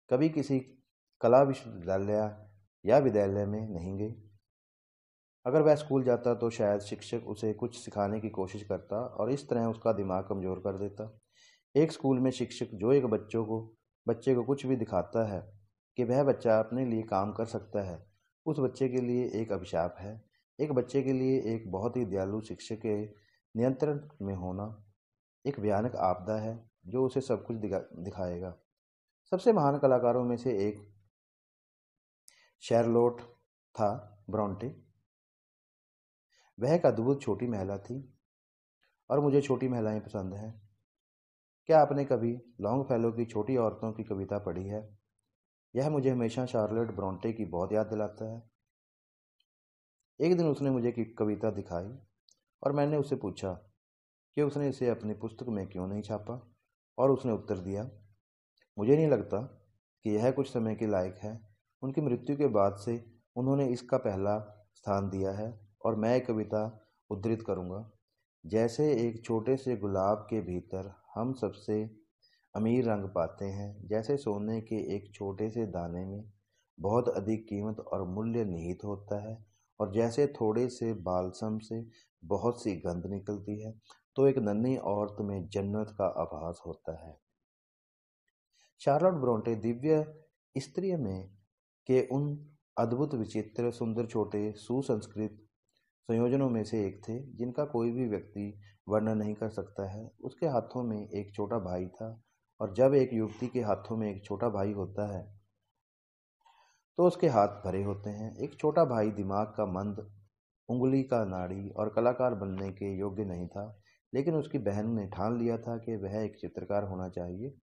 कभी किसी कला विश्वविद्यालय या विद्यालय में नहीं गए। अगर वह स्कूल जाता तो शायद शिक्षक उसे कुछ सिखाने की कोशिश करता और इस तरह उसका दिमाग कमज़ोर कर देता। एक स्कूल में शिक्षक जो एक बच्चे को कुछ भी दिखाता है कि वह बच्चा अपने लिए काम कर सकता है, उस बच्चे के लिए एक अभिशाप है। एक बच्चे के लिए एक बहुत ही दयालु शिक्षक के नियंत्रण में होना एक भयानक आपदा है जो उसे सब कुछ दिखाएगा। सबसे महान कलाकारों में से एक शार्लोट था ब्रोंटे। वह एक अद्भुत छोटी महिला थी और मुझे छोटी महिलाएं पसंद हैं। क्या आपने कभी लॉन्गफेलो की छोटी औरतों की कविता पढ़ी है? यह मुझे हमेशा शार्लोट ब्रोंटे की बहुत याद दिलाता है। एक दिन उसने मुझे की कविता दिखाई और मैंने उससे पूछा कि उसने इसे अपनी पुस्तक में क्यों नहीं छापा, और उसने उत्तर दिया, मुझे नहीं लगता कि यह कुछ समय के लायक है। उनकी मृत्यु के बाद से उन्होंने इसका पहला स्थान दिया है। और मैं एक कविता उद्धृत करूँगा, जैसे एक छोटे से गुलाब के भीतर हम सबसे अमीर रंग पाते हैं, जैसे सोने के एक छोटे से दाने में बहुत अधिक कीमत और मूल्य निहित होता है, और जैसे थोड़े से बालसम से बहुत सी गंध निकलती है, तो एक नन्ही औरत में जन्नत का आभास होता है। शार्लोट ब्रोंटे दिव्य स्त्री में के उन अद्भुत विचित्र सुंदर छोटे सुसंस्कृत संयोजनों में से एक थे जिनका कोई भी व्यक्ति वर्णन नहीं कर सकता है। उसके हाथों में एक छोटा भाई था, और जब एक युवती के हाथों में एक छोटा भाई होता है तो उसके हाथ भरे होते हैं। एक छोटा भाई दिमाग का मंद, उंगली का नाड़ी और कलाकार बनने के योग्य नहीं था, लेकिन उसकी बहन ने ठान लिया था कि वह एक चित्रकार होना चाहिए,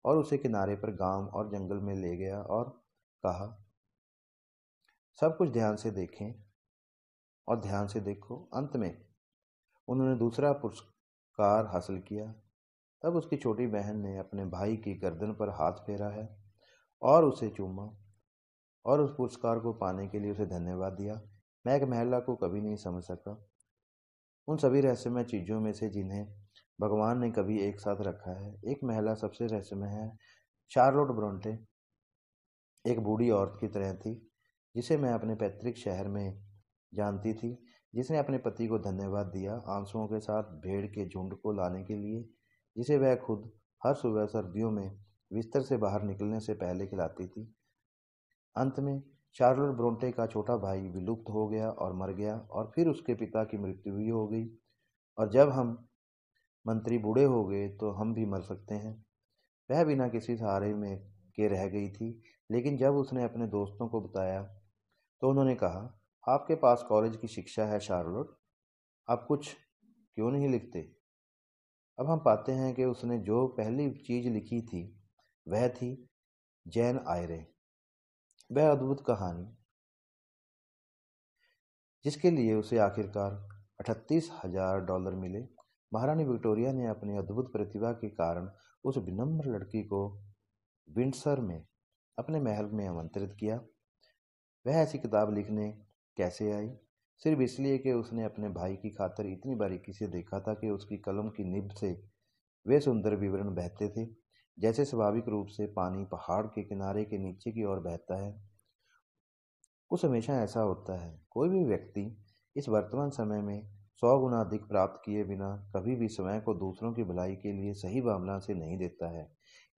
और उसे किनारे पर गांव और जंगल में ले गया और कहा, सब कुछ ध्यान से देखें और ध्यान से देखो। अंत में उन्होंने दूसरा पुरस्कार हासिल किया। तब उसकी छोटी बहन ने अपने भाई की गर्दन पर हाथ फेरा है और उसे चूमा और उस पुरस्कार को पाने के लिए उसे धन्यवाद दिया। मैं एक महिला को कभी नहीं समझ सका, उन सभी रहस्यमय चीज़ों में से जिन्हें भगवान ने कभी एक साथ रखा है, एक महिला सबसे रहस्यमय है। शार्लोट ब्रोंटे एक बूढ़ी औरत की तरह थी जिसे मैं अपने पैतृक शहर में जानती थी, जिसने अपने पति को धन्यवाद दिया आंसुओं के साथ भेड़ के झुंड को लाने के लिए, जिसे वह खुद हर सुबह सर्दियों में बिस्तर से बाहर निकलने से पहले खिलाती थी। अंत में शार्लोट ब्रोंटे का छोटा भाई विलुप्त हो गया और मर गया, और फिर उसके पिता की मृत्यु भी हो गई। और जब हम मंत्री बूढ़े हो गए तो हम भी मर सकते हैं। वह बिना किसी सहारे में के रह गई थी, लेकिन जब उसने अपने दोस्तों को बताया तो उन्होंने कहा, आपके पास कॉलेज की शिक्षा है शार्लोट, आप कुछ क्यों नहीं लिखते? अब हम पाते हैं कि उसने जो पहली चीज लिखी थी वह थी जैन आयरे, वह अद्भुत कहानी जिसके लिए उसे आखिरकार $38,000 मिले। महारानी विक्टोरिया ने अपनी अद्भुत प्रतिभा के कारण उस विनम्र लड़की को विंडसर में अपने महल में आमंत्रित किया। वह ऐसी किताब लिखने कैसे आई? सिर्फ इसलिए कि उसने अपने भाई की खातिर इतनी बारीकी से देखा था कि उसकी कलम की निब से वे सुंदर विवरण बहते थे, जैसे स्वाभाविक रूप से पानी पहाड़ के किनारे के नीचे की ओर बहता है। कुछ हमेशा ऐसा होता है, कोई भी व्यक्ति इस वर्तमान समय में 100 गुना अधिक प्राप्त किए बिना कभी भी स्वयं को दूसरों की भलाई के लिए सही भावना से नहीं देता है।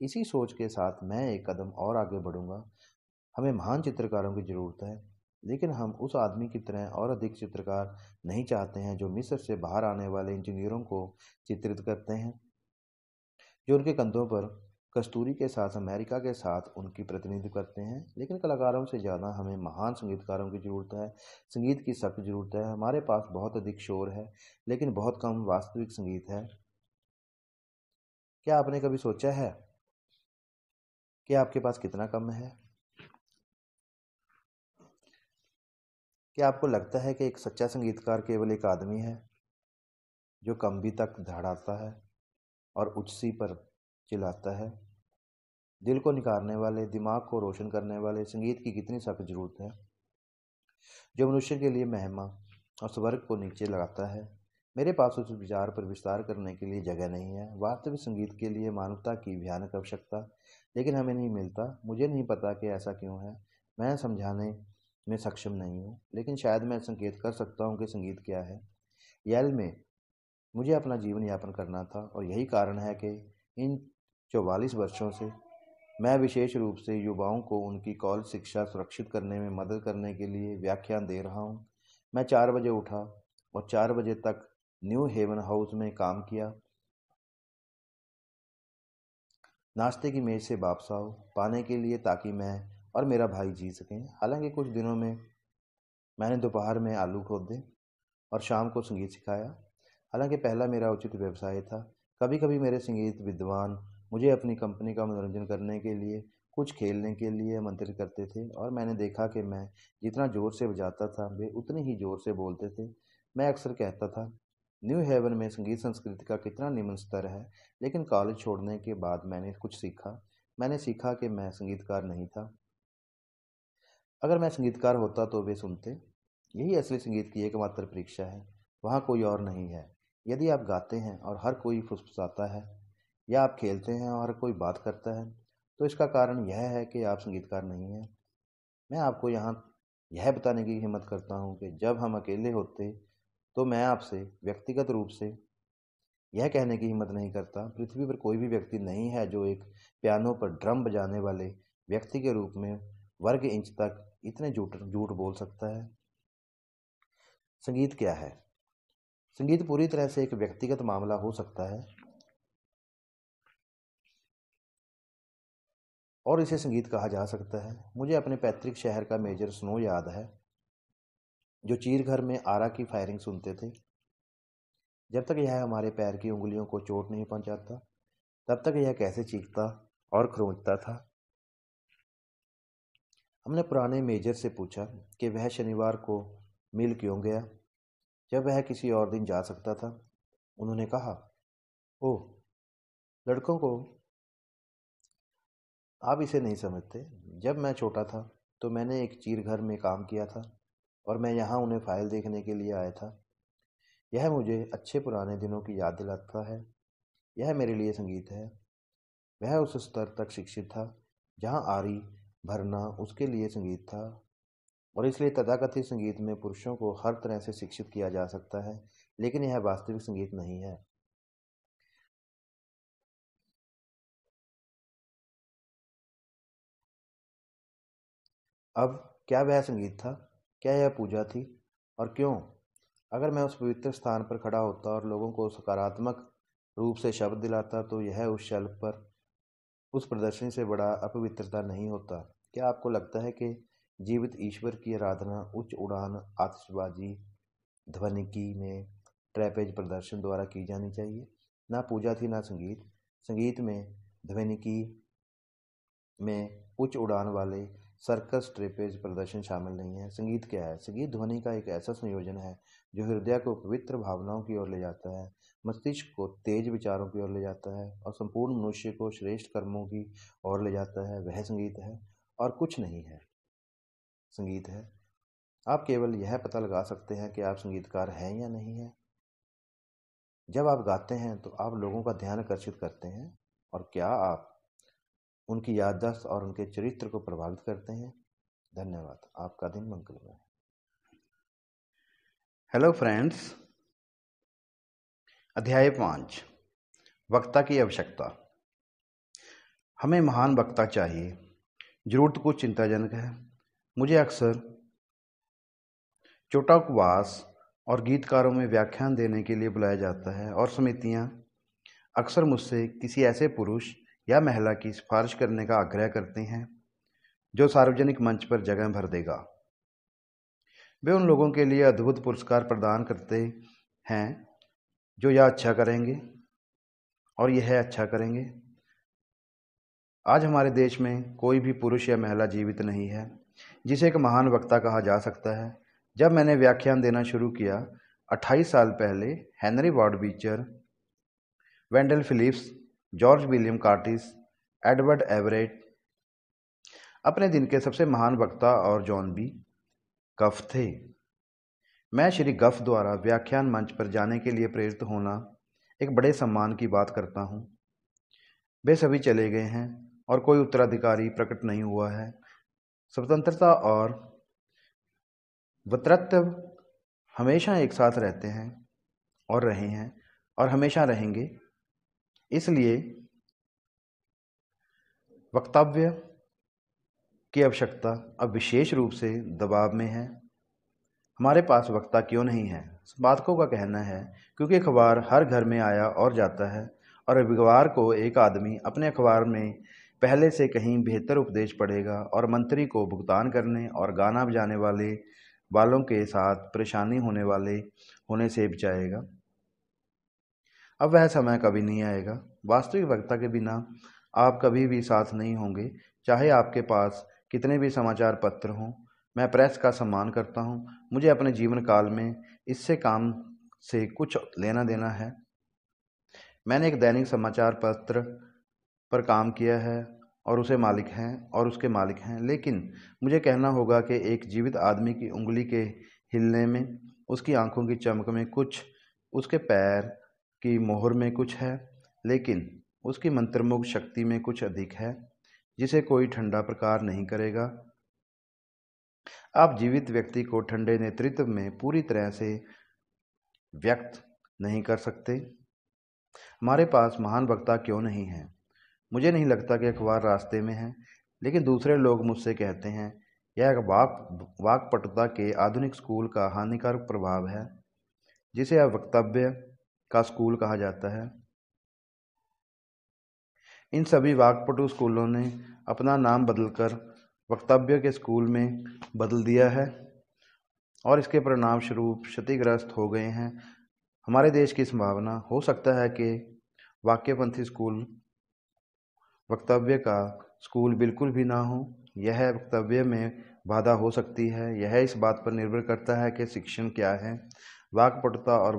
इसी सोच के साथ मैं एक कदम और आगे बढ़ूंगा। हमें महान चित्रकारों की जरूरत है, लेकिन हम उस आदमी की तरह और अधिक चित्रकार नहीं चाहते हैं जो मिस्र से बाहर आने वाले इंजीनियरों को चित्रित करते हैं, जो उनके कंधों पर कस्तूरी के साथ अमेरिका के साथ उनकी प्रतिनिधित्व करते हैं। लेकिन कलाकारों से ज़्यादा हमें महान संगीतकारों की ज़रूरत है। संगीत की सख्त ज़रूरत है। हमारे पास बहुत अधिक शोर है, लेकिन बहुत कम वास्तविक संगीत है। क्या आपने कभी सोचा है कि आपके पास कितना कम है? क्या आपको लगता है कि एक सच्चा संगीतकार केवल एक आदमी है जो कमबी तक धड़ाता है और उच्ची पर चिल्लाता है? दिल को निखारने वाले, दिमाग को रोशन करने वाले संगीत की कितनी सख्त जरूरत है, जो मनुष्य के लिए महिमा और स्वर्ग को नीचे लगाता है। मेरे पास उस विचार पर विस्तार करने के लिए जगह नहीं है। वास्तविक संगीत के लिए मानवता की भयानक आवश्यकता, लेकिन हमें नहीं मिलता। मुझे नहीं पता कि ऐसा क्यों है। मैं समझाने में सक्षम नहीं हूँ, लेकिन शायद मैं संकेत कर सकता हूँ कि संगीत क्या है। येल में मुझे अपना जीवन यापन करना था, और यही कारण है कि इन 44 वर्षों से मैं विशेष रूप से युवाओं को उनकी कॉलेज शिक्षा सुरक्षित करने में मदद करने के लिए व्याख्यान दे रहा हूँ। मैं 4 बजे उठा और 4 बजे तक न्यू हेवन हाउस में काम किया। नाश्ते की मेज से वापस आओ पाने के लिए, ताकि मैं और मेरा भाई जी सकें। हालांकि कुछ दिनों में मैंने दोपहर में आलू खोदे और शाम को संगीत सिखाया। हालांकि पहला मेरा उचित व्यवसाय था। कभी कभी मेरे संगीत विद्वान मुझे अपनी कंपनी का मनोरंजन करने के लिए कुछ खेलने के लिए आमंत्रित करते थे, और मैंने देखा कि मैं जितना जोर से बजाता था वे उतनी ही जोर से बोलते थे। मैं अक्सर कहता था, न्यू हेवन में संगीत संस्कृति का कितना निम्न स्तर है। लेकिन कॉलेज छोड़ने के बाद मैंने कुछ सीखा। मैंने सीखा कि मैं संगीतकार नहीं था। अगर मैं संगीतकार होता तो वे सुनते। यही असली संगीत की एकमात्र परीक्षा है। वहाँ कोई और नहीं है। यदि आप गाते हैं और हर कोई फुसफुसाता है, या आप खेलते हैं और हर कोई बात करता है, तो इसका कारण यह है कि आप संगीतकार नहीं हैं। मैं आपको यहाँ यह बताने की हिम्मत करता हूँ कि जब हम अकेले होते तो मैं आपसे व्यक्तिगत रूप से यह कहने की हिम्मत नहीं करता। पृथ्वी पर कोई भी व्यक्ति नहीं है जो एक पियानो पर ड्रम बजाने वाले व्यक्ति के रूप में वर्ग इंच तक इतने झूठ झूठ बोल सकता है। संगीत क्या है? संगीत पूरी तरह से एक व्यक्तिगत मामला हो सकता है, और इसे संगीत कहा जा सकता है। मुझे अपने पैतृक शहर का मेजर स्नो याद है, जो चीर घर में आरा की फायरिंग सुनते थे। जब तक यह हमारे पैर की उंगलियों को चोट नहीं पहुंचाता, तब तक यह कैसे चीखता और खरोंचता था। हमने पुराने मेजर से पूछा कि वह शनिवार को मिल क्यों गया, जब वह किसी और दिन जा सकता था। उन्होंने कहा, ओह लड़कों को, आप इसे नहीं समझते। जब मैं छोटा था तो मैंने एक चीर घर में काम किया था, और मैं यहाँ उन्हें फाइल देखने के लिए आया था। यह मुझे अच्छे पुराने दिनों की याद दिलाता है। यह मेरे लिए संगीत है। वह उस स्तर तक शिक्षित था जहाँ आरी भरना उसके लिए संगीत था, और इसलिए तथाकथित संगीत में पुरुषों को हर तरह से शिक्षित किया जा सकता है, लेकिन यह वास्तविक संगीत नहीं है। अब क्या वह संगीत था? क्या यह पूजा थी? और क्यों? अगर मैं उस पवित्र स्थान पर खड़ा होता और लोगों को सकारात्मक रूप से शब्द दिलाता, तो यह उस शेल्फ पर उस प्रदर्शनी से बड़ा अपवित्रता नहीं होता। क्या आपको लगता है कि जीवित ईश्वर की आराधना उच्च उड़ान, आतिशबाजी, ध्वनिकी में ट्रेपेज प्रदर्शन द्वारा की जानी चाहिए? ना पूजा थी ना संगीत। संगीत में ध्वनिकी में उच्च उड़ान वाले सर्कस ट्रेपेज प्रदर्शन शामिल नहीं है। संगीत क्या है? संगीत ध्वनि का एक ऐसा संयोजन है जो हृदय को पवित्र भावनाओं की ओर ले जाता है, मस्तिष्क को तेज विचारों की ओर ले जाता है, और संपूर्ण मनुष्य को श्रेष्ठ कर्मों की ओर ले जाता है। वह संगीत है और कुछ नहीं है। संगीत है। आप केवल यह पता लगा सकते हैं कि आप संगीतकार हैं या नहीं हैं जब आप गाते हैं तो आप लोगों का ध्यान आकर्षित करते हैं, और क्या आप उनकी याददाश्त और उनके चरित्र को प्रभावित करते हैं। धन्यवाद। आपका दिन मंगलमय। हेलो फ्रेंड्स, अध्याय 5, वक्ता की आवश्यकता। हमें महान वक्ता चाहिए। जरूरत कुछ चिंताजनक है। मुझे अक्सर चोटाकवास और गीतकारों में व्याख्यान देने के लिए बुलाया जाता है, और समितियां अक्सर मुझसे किसी ऐसे पुरुष या महिला की सिफारिश करने का आग्रह करती हैं जो सार्वजनिक मंच पर जगह भर देगा। वे उन लोगों के लिए अद्भुत पुरस्कार प्रदान करते हैं जो यह अच्छा करेंगे और यह अच्छा करेंगे। आज हमारे देश में कोई भी पुरुष या महिला जीवित नहीं है जिसे एक महान वक्ता कहा जा सकता है। जब मैंने व्याख्यान देना शुरू किया 28 साल पहले, Henry Ward Beecher, Wendell Phillips, George William Curtis, Edward Everett अपने दिन के सबसे महान वक्ता और जॉन बी गफ थे। मैं श्री गफ द्वारा व्याख्यान मंच पर जाने के लिए प्रेरित होना एक बड़े सम्मान की बात करता हूँ। वे सभी चले गए हैं और कोई उत्तराधिकारी प्रकट नहीं हुआ है। स्वतंत्रता और वक्तृत्व हमेशा एक साथ रहते हैं और रहे हैं और हमेशा रहेंगे। इसलिए वक्तव्य की आवश्यकता अब विशेष रूप से दबाव में है। हमारे पास वक्ता क्यों नहीं है? संपादकों का कहना है क्योंकि अखबार हर घर में आया और जाता है, और रविवार को एक आदमी अपने अखबार में पहले से कहीं बेहतर उपदेश पढ़ेगा और मंत्री को भुगतान करने और गाना बजाने वालों के साथ परेशानी होने से बचाएगा। अब वह समय कभी नहीं आएगा। वास्तविक वक्ता के बिना आप कभी भी साथ नहीं होंगे, चाहे आपके पास कितने भी समाचार पत्र हों। मैं प्रेस का सम्मान करता हूं। मुझे अपने जीवन काल में इससे काम से कुछ लेना देना है। मैंने एक दैनिक समाचार पत्र पर काम किया है और उसके मालिक हैं, लेकिन मुझे कहना होगा कि एक जीवित आदमी की उंगली के हिलने में, उसकी आंखों की चमक में कुछ, उसके पैर की मोहर में कुछ है, लेकिन उसकी मंत्रमुग्ध शक्ति में कुछ अधिक है जिसे कोई ठंडा प्रकार नहीं करेगा। आप जीवित व्यक्ति को ठंडे नेतृत्व में पूरी तरह से व्यक्त नहीं कर सकते। हमारे पास महान वक्ता क्यों नहीं है? मुझे नहीं लगता कि अखबार रास्ते में है, लेकिन दूसरे लोग मुझसे कहते हैं यह वाक्पटुता के आधुनिक स्कूल का हानिकारक प्रभाव है जिसे अब वक्तव्य का स्कूल कहा जाता है। इन सभी वाक्पटु स्कूलों ने अपना नाम बदलकर वक्तव्य के स्कूल में बदल दिया है और इसके परिणाम स्वरूप क्षतिग्रस्त हो गए हैं। हमारे देश की संभावना हो सकता है कि वाक्यपंथी स्कूल वक्तव्य का स्कूल बिल्कुल भी ना हो। यह वक्तव्य में बाधा हो सकती है। यह इस बात पर निर्भर करता है कि शिक्षण क्या है। वाक्पटुता और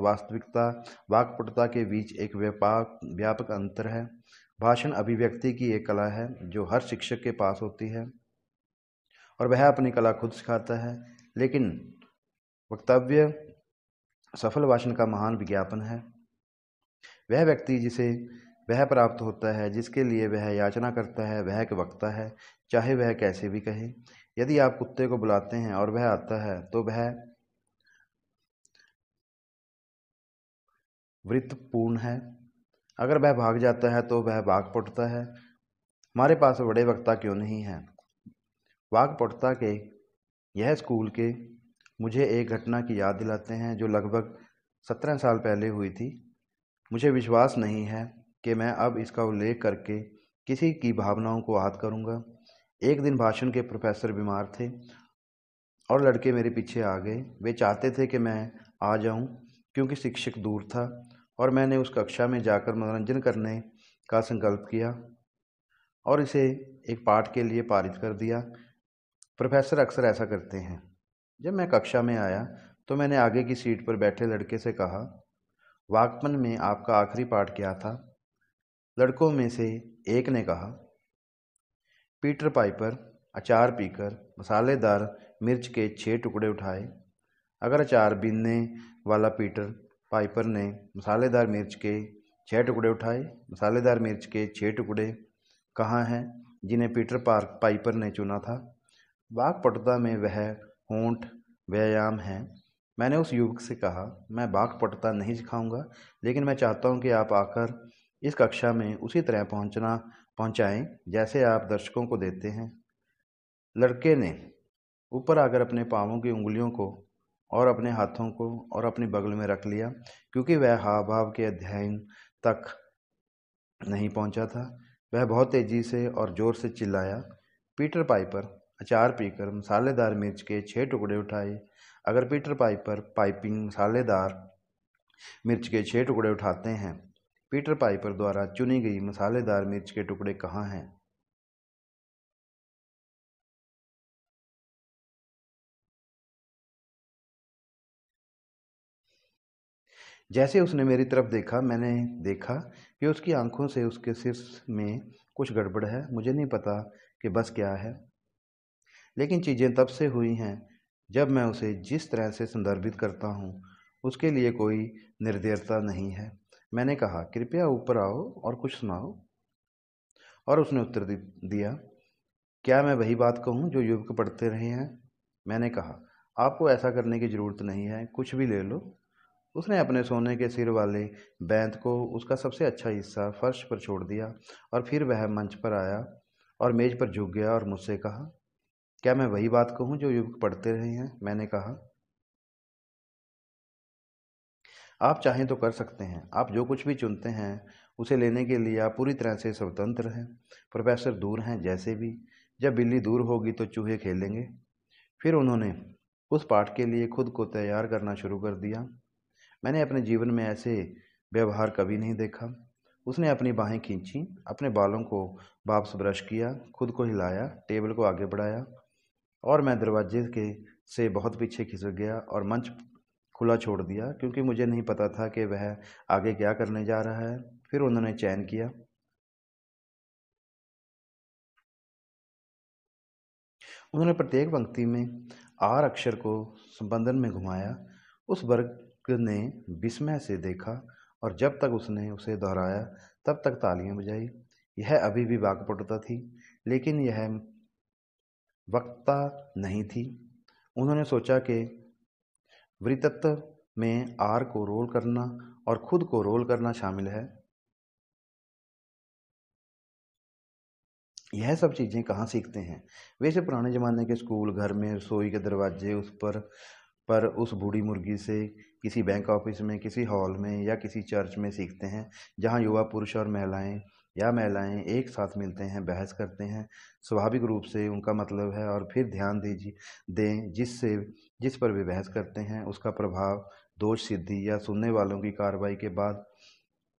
वाक्पटुता के बीच एक व्यापक अंतर है। भाषण अभिव्यक्ति की एक कला है जो हर शिक्षक के पास होती है और वह अपनी कला खुद सिखाता है, लेकिन वक्तव्य सफल भाषण का महान विज्ञापन है। वह व्यक्ति जिसे वह प्राप्त होता है, जिसके लिए वह याचना करता है, वह एक वक्ता है, चाहे वह कैसे भी कहे। यदि आप कुत्ते को बुलाते हैं और वह आता है तो वह वृत्तपूर्ण है। अगर वह भाग जाता है तो वह वाक्पटुता है। हमारे पास बड़े वक्ता क्यों नहीं है? वाक्पटुता के यह स्कूल के मुझे एक घटना की याद दिलाते हैं जो लगभग 17 साल पहले हुई थी। मुझे विश्वास नहीं है कि मैं अब इसका उल्लेख करके किसी की भावनाओं को आहत करूंगा। एक दिन भाषण के प्रोफेसर बीमार थे और लड़के मेरे पीछे आ गए। वे चाहते थे कि मैं आ जाऊं क्योंकि शिक्षक दूर था, और मैंने उस कक्षा में जाकर मनोरंजन करने का संकल्प किया और इसे एक पाठ के लिए पारित कर दिया। प्रोफेसर अक्सर ऐसा करते हैं। जब मैं कक्षा में आया तो मैंने आगे की सीट पर बैठे लड़के से कहा, वाकपन में आपका आखिरी पाठ क्या था? लड़कों में से एक ने कहा, पीटर पाइपर अचार पीकर मसालेदार मिर्च के 6 टुकड़े उठाए। अगर अचार बीनने वाला पीटर पाइपर ने मसालेदार मिर्च के 6 टुकड़े उठाए, मसालेदार मिर्च के 6 टुकड़े कहाँ हैं जिन्हें पीटर पाइपर ने चुना था? वाक्पटुता में वह होंठ व्यायाम है। मैंने उस युवक से कहा, मैं वाक्पटुता नहीं सिखाऊंगा, लेकिन मैं चाहता हूं कि आप आकर इस कक्षा में उसी तरह पहुंचाएं जैसे आप दर्शकों को देते हैं। लड़के ने ऊपर आकर अपने पाँवों की उंगलियों को और अपने हाथों को और अपनी बगल में रख लिया, क्योंकि वह हाव भाव के अध्ययन तक नहीं पहुंचा था। वह बहुत तेजी से और जोर से चिल्लाया, पीटर पाइपर, अचार पीकर मसालेदार मिर्च के 6 टुकड़े उठाए। अगर पीटर पाइपर पाइपिंग मसालेदार मिर्च के 6 टुकड़े उठाते हैं, पीटर पाइपर द्वारा चुनी गई मसालेदार मिर्च के टुकड़े कहाँ हैं? जैसे उसने मेरी तरफ देखा, मैंने देखा कि उसकी आंखों से उसके सिर में कुछ गड़बड़ है। मुझे नहीं पता कि बस क्या है, लेकिन चीज़ें तब से हुई हैं जब मैं उसे जिस तरह से संदर्भित करता हूँ उसके लिए कोई निर्दयता नहीं है। मैंने कहा, कृपया ऊपर आओ और कुछ सुनाओ। और उसने उत्तर दिया, क्या मैं वही बात कहूँ जो युवक पढ़ते रहे हैं? मैंने कहा, आपको ऐसा करने की ज़रूरत नहीं है, कुछ भी ले लो। उसने अपने सोने के सिर वाले बैंत को उसका सबसे अच्छा हिस्सा फर्श पर छोड़ दिया और फिर वह मंच पर आया और मेज पर झुक गया और मुझसे कहा, क्या मैं वही बात कहूँ जो युवक पढ़ते रहे हैं? मैंने कहा, आप चाहें तो कर सकते हैं। आप जो कुछ भी चुनते हैं उसे लेने के लिए आप पूरी तरह से स्वतंत्र हैं। प्रोफेसर दूर हैं जैसे भी। जब बिल्ली दूर होगी तो चूहे खेलेंगे। फिर उन्होंने उस पाठ के लिए खुद को तैयार करना शुरू कर दिया। मैंने अपने जीवन में ऐसे व्यवहार कभी नहीं देखा। उसने अपनी बाहें खींची, अपने बालों को वापस ब्रश किया, खुद को हिलाया, टेबल को आगे बढ़ाया और मैं दरवाजे के से बहुत पीछे खिसक गया और मंच खुला छोड़ दिया, क्योंकि मुझे नहीं पता था कि वह आगे क्या करने जा रहा है। फिर उन्होंने चयन किया। उन्होंने प्रत्येक पंक्ति में आर अक्षर को संबंधन में घुमाया। उस वर्ग ने विस्मय से देखा और जब तक उसने उसे दोहराया तब तक तालियां बजाई। यह अभी भी वाक्पटुता थी, लेकिन यह वक्ता नहीं थी। उन्होंने सोचा कि वृत्तत्व में आर को रोल करना और खुद को रोल करना शामिल है। यह सब चीज़ें कहाँ सीखते हैं? वैसे पुराने ज़माने के स्कूल, घर में, रसोई के दरवाजे उस पर उस बूढ़ी मुर्गी से, किसी बैंक ऑफिस में, किसी हॉल में या किसी चर्च में सीखते हैं, जहाँ युवा पुरुष और महिलाएं या महिलाएं एक साथ मिलते हैं, बहस करते हैं। स्वाभाविक रूप से उनका मतलब है और फिर ध्यान दीजिए दें जिस पर वे बहस करते हैं उसका प्रभाव, दोष सिद्धि या सुनने वालों की कार्रवाई के बाद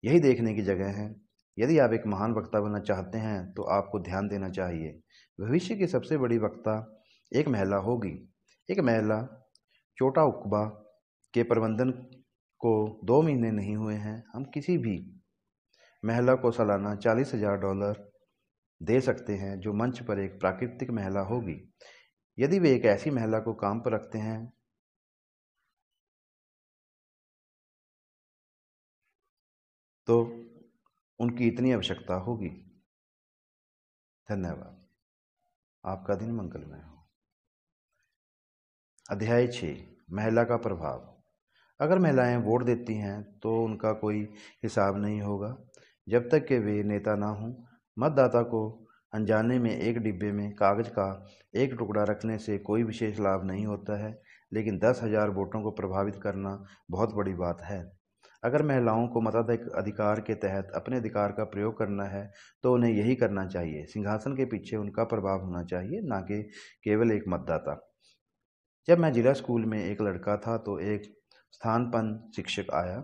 यही देखने की जगह है। यदि आप एक महान वक्ता बनना चाहते हैं तो आपको ध्यान देना चाहिए। भविष्य की सबसे बड़ी वक्ता एक महिला होगी। एक महिला छोटा उकबा के प्रबंधन को 2 महीने नहीं हुए हैं। हम किसी भी महिला को सालाना $40,000 दे सकते हैं जो मंच पर एक प्राकृतिक महिला होगी। यदि वे एक ऐसी महिला को काम पर रखते हैं तो उनकी इतनी आवश्यकता होगी। धन्यवाद। आपका दिन मंगलमय हो। अध्याय 6, महिला का प्रभाव। अगर महिलाएं वोट देती हैं तो उनका कोई हिसाब नहीं होगा जब तक कि वे नेता ना हों। मतदाता को अनजाने में एक डिब्बे में कागज का एक टुकड़ा रखने से कोई विशेष लाभ नहीं होता है, लेकिन 10,000 वोटों को प्रभावित करना बहुत बड़ी बात है। अगर महिलाओं को मताधिकार के तहत अपने अधिकार का प्रयोग करना है तो उन्हें यही करना चाहिए। सिंहासन के पीछे उनका प्रभाव होना चाहिए, ना कि केवल एक मतदाता। जब मैं जिला स्कूल में एक लड़का था तो एक स्थानपन्न शिक्षक आया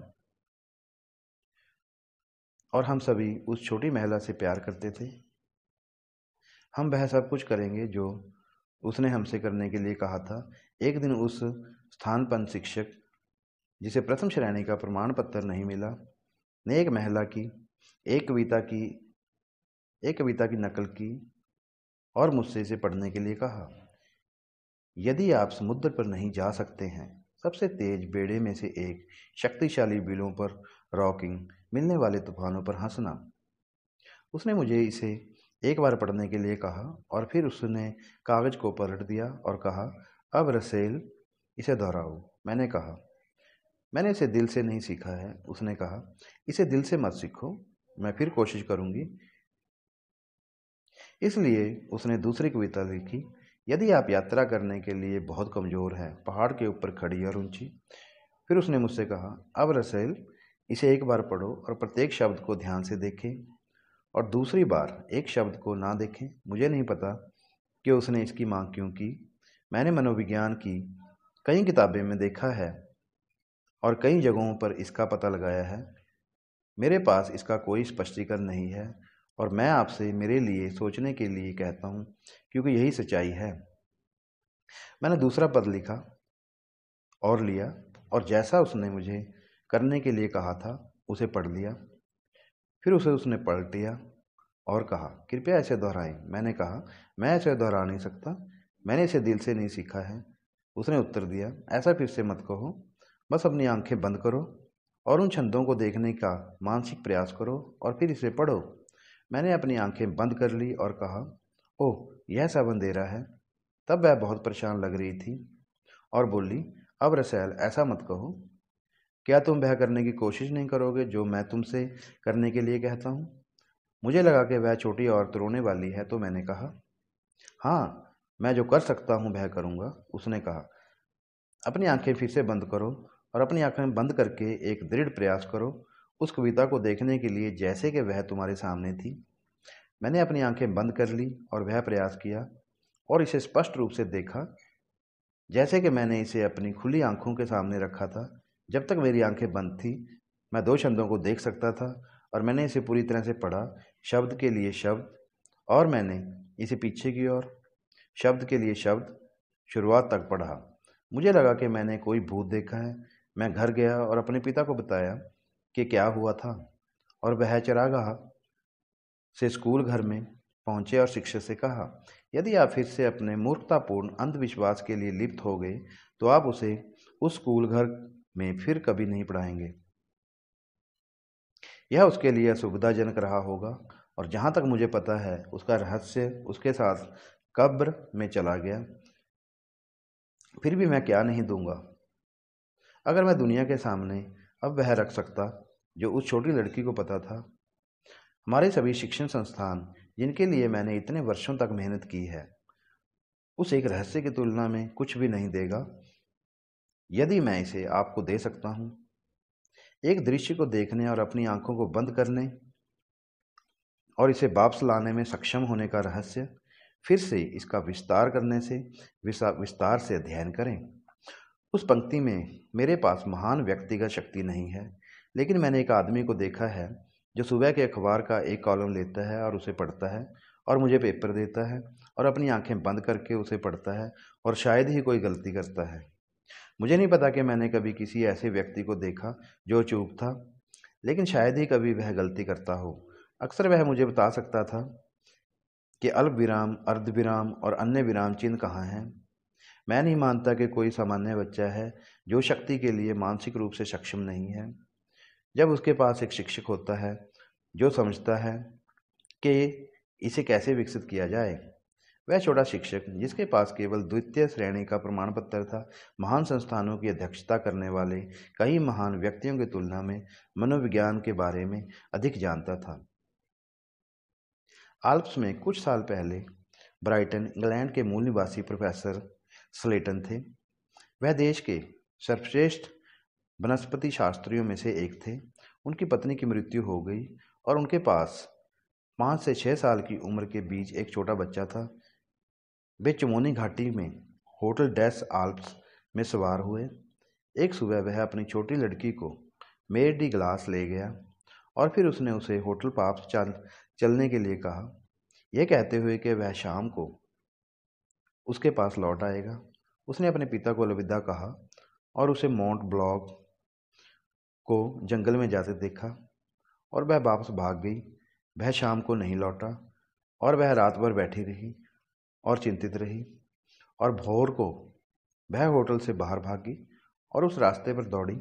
और हम सभी उस छोटी महिला से प्यार करते थे। हम वह सब कुछ करेंगे जो उसने हमसे करने के लिए कहा था। एक दिन उस स्थानपन्न शिक्षक, जिसे प्रथम श्रेणी का प्रमाण पत्र नहीं मिला, ने एक महिला की एक कविता की नकल की और मुझसे इसे पढ़ने के लिए कहा। यदि आप समुद्र पर नहीं जा सकते हैं, सबसे तेज बेड़े में से एक, शक्तिशाली बिलों पर रॉकिंग, मिलने वाले तूफानों पर हंसना। उसने मुझे इसे एक बार पढ़ने के लिए कहा और फिर उसने कागज को पलट दिया और कहा, अब रसेल इसे दोहराओ। मैंने कहा, मैंने इसे दिल से नहीं सीखा है। उसने कहा, इसे दिल से मत सीखो, मैं फिर कोशिश करूंगी। इसलिए उसने दूसरी कविता लिखी, यदि आप यात्रा करने के लिए बहुत कमज़ोर हैं, पहाड़ के ऊपर खड़ी और ऊंची। फिर उसने मुझसे कहा, अब रसेल इसे एक बार पढ़ो और प्रत्येक शब्द को ध्यान से देखें और दूसरी बार एक शब्द को ना देखें। मुझे नहीं पता कि उसने इसकी मांग क्यों की। मैंने मनोविज्ञान की कई किताबें में देखा है और कई जगहों पर इसका पता लगाया है। मेरे पास इसका कोई स्पष्टीकरण नहीं है और मैं आपसे मेरे लिए सोचने के लिए कहता हूँ, क्योंकि यही सच्चाई है। मैंने दूसरा पद लिखा और लिया और जैसा उसने मुझे करने के लिए कहा था उसे पढ़ लिया। फिर उसे उसने पलट लिया और कहा, कृपया इसे दोहराएं। मैंने कहा, मैं इसे दोहरा नहीं सकता, मैंने इसे दिल से नहीं सीखा है। उसने उत्तर दिया, ऐसा फिर से मत कहो, बस अपनी आंखें बंद करो और उन छंदों को देखने का मानसिक प्रयास करो और फिर इसे पढ़ो। मैंने अपनी आंखें बंद कर ली और कहा, ओह, यह सब अंधेरा है। तब वह बहुत परेशान लग रही थी और बोली, अब रसैल ऐसा मत कहो, क्या तुम वह करने की कोशिश नहीं करोगे जो मैं तुमसे करने के लिए कहता हूँ? मुझे लगा कि वह छोटी औरत रोने वाली है, तो मैंने कहा, हाँ, मैं जो कर सकता हूँ वह करूँगा। उसने कहा, अपनी आंखें फिर से बंद करो और अपनी आंखें बंद करके एक दृढ़ प्रयास करो उस कविता को देखने के लिए जैसे कि वह तुम्हारे सामने थी। मैंने अपनी आंखें बंद कर ली और वह प्रयास किया और इसे स्पष्ट रूप से देखा, जैसे कि मैंने इसे अपनी खुली आंखों के सामने रखा था। जब तक मेरी आंखें बंद थी, मैं दो शब्दों को देख सकता था और मैंने इसे पूरी तरह से पढ़ा, शब्द के लिए शब्द, और मैंने इसे पीछे की ओर, शब्द के लिए शब्द, शुरुआत तक पढ़ा। मुझे लगा कि मैंने कोई भूत देखा है। मैं घर गया और अपने पिता को बताया कि क्या हुआ था और वह चरागाह से स्कूल घर में पहुंचे और शिक्षक से कहा, यदि आप फिर से अपने मूर्खतापूर्ण अंधविश्वास के लिए लिप्त हो गए तो आप उसे उस स्कूल घर में फिर कभी नहीं पढ़ाएंगे। यह उसके लिए असुविधाजनक रहा होगा और जहाँ तक मुझे पता है उसका रहस्य उसके साथ कब्र में चला गया। फिर भी मैं क्या नहीं दूंगा अगर मैं दुनिया के सामने अब वह रख सकता जो उस छोटी लड़की को पता था। हमारे सभी शिक्षण संस्थान जिनके लिए मैंने इतने वर्षों तक मेहनत की है, उस एक रहस्य की तुलना में कुछ भी नहीं देगा। यदि मैं इसे आपको दे सकता हूँ, एक दृश्य को देखने और अपनी आंखों को बंद करने और इसे वापस लाने में सक्षम होने का रहस्य, फिर से इसका विस्तार करने से विस्तार से अध्ययन करें। उस पंक्ति में मेरे पास महान व्यक्तिगत शक्ति नहीं है, लेकिन मैंने एक आदमी को देखा है जो सुबह के अखबार का एक कॉलम लेता है और उसे पढ़ता है और मुझे पेपर देता है और अपनी आंखें बंद करके उसे पढ़ता है और शायद ही कोई गलती करता है। मुझे नहीं पता कि मैंने कभी किसी ऐसे व्यक्ति को देखा जो चूक था, लेकिन शायद ही कभी वह गलती करता हो। अक्सर वह मुझे बता सकता था कि अल्प विराम, अर्ध विराम और अन्य विराम चिन्ह कहाँ हैं। मैं नहीं मानता कि कोई सामान्य बच्चा है जो शक्ति के लिए मानसिक रूप से सक्षम नहीं है। जब उसके पास एक शिक्षक होता है जो समझता है कि इसे कैसे विकसित किया जाए, वह छोटा शिक्षक जिसके पास केवल द्वितीय श्रेणी का प्रमाण पत्र था, महान संस्थानों की अध्यक्षता करने वाले कई महान व्यक्तियों की तुलना में मनोविज्ञान के बारे में अधिक जानता था। आल्प्स में कुछ साल पहले ब्राइटन, इंग्लैंड के मूल निवासी प्रोफेसर स्लेटन थे। वह देश के सर्वश्रेष्ठ वनस्पति शास्त्रियों में से एक थे। उनकी पत्नी की मृत्यु हो गई और उनके पास 5 से 6 साल की उम्र के बीच एक छोटा बच्चा था। वे चमोनी घाटी में होटल डेस आल्प्स में सवार हुए। एक सुबह वह अपनी छोटी लड़की को मेर डी ग्लास ले गया और फिर उसने उसे होटल पास चलने के लिए कहा, यह कहते हुए कि वह शाम को उसके पास लौट आएगा। उसने अपने पिता को अलविदा कहा और उसे माउंट ब्लॉग को जंगल में जाते देखा और वह वापस भाग गई। वह शाम को नहीं लौटा और वह रात भर बैठी रही और चिंतित रही। और भोर को वह होटल से बाहर भागी और उस रास्ते पर दौड़ी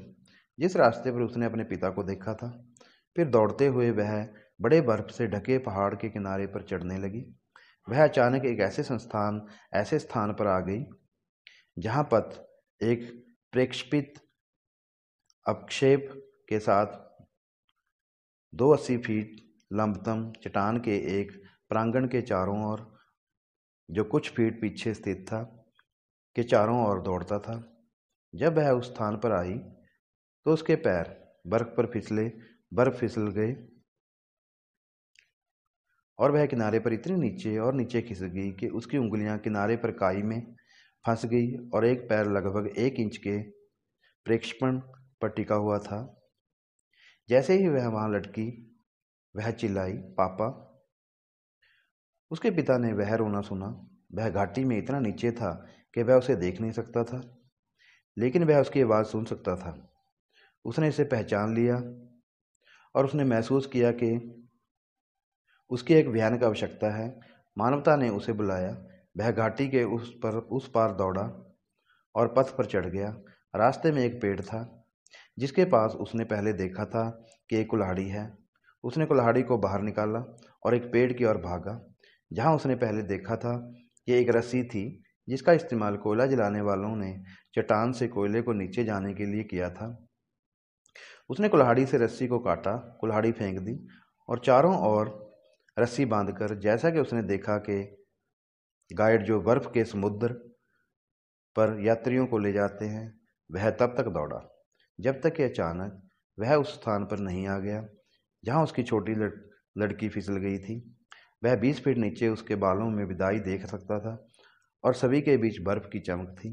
जिस रास्ते पर उसने अपने पिता को देखा था। फिर दौड़ते हुए वह बड़े बर्फ से ढके पहाड़ के किनारे पर चढ़ने लगी। वह अचानक एक ऐसे स्थान पर आ गई जहाँ पथ एक प्रक्षेपित अवक्षेप के साथ 280 फीट लंबतम चट्टान के एक प्रांगण के चारों ओर, जो कुछ फीट पीछे स्थित था, के चारों ओर दौड़ता था। जब वह उस स्थान पर आई तो उसके पैर बर्फ फिसल गए और वह किनारे पर इतनी नीचे और नीचे खिसक गई कि उसकी उंगलियां किनारे पर काई में फंस गई और एक पैर लगभग 1 इंच के प्रक्षेपण पर टिका हुआ था। जैसे ही वह वहां लटकी, वह चिल्लाई, पापा। उसके पिता ने वह रोना सुना। वह घाटी में इतना नीचे था कि वह उसे देख नहीं सकता था, लेकिन वह उसकी आवाज़ सुन सकता था। उसने इसे पहचान लिया और उसने महसूस किया कि उसकी एक भयानक आवश्यकता है। मानवता ने उसे बुलाया। वह घाटी के उस पार दौड़ा और पथ पर चढ़ गया। रास्ते में एक पेड़ था जिसके पास उसने पहले देखा था कि एक कुल्हाड़ी है। उसने कुल्हाड़ी को बाहर निकाला और एक पेड़ की ओर भागा जहां उसने पहले देखा था कि एक रस्सी थी जिसका इस्तेमाल कोयला जलाने वालों ने चट्टान से कोयले को नीचे जाने के लिए किया था। उसने कुल्हाड़ी से रस्सी को काटा, कुल्हाड़ी फेंक दी और चारों ओर रस्सी बांधकर, जैसा कि उसने देखा कि गाइड जो बर्फ के समुद्र पर यात्रियों को ले जाते हैं, वह तब तक दौड़ा जब तक कि अचानक वह उस स्थान पर नहीं आ गया जहां उसकी छोटी लड़की फिसल गई थी। वह 20 फीट नीचे उसके बालों में विदाई देख सकता था और सभी के बीच बर्फ की चमक थी।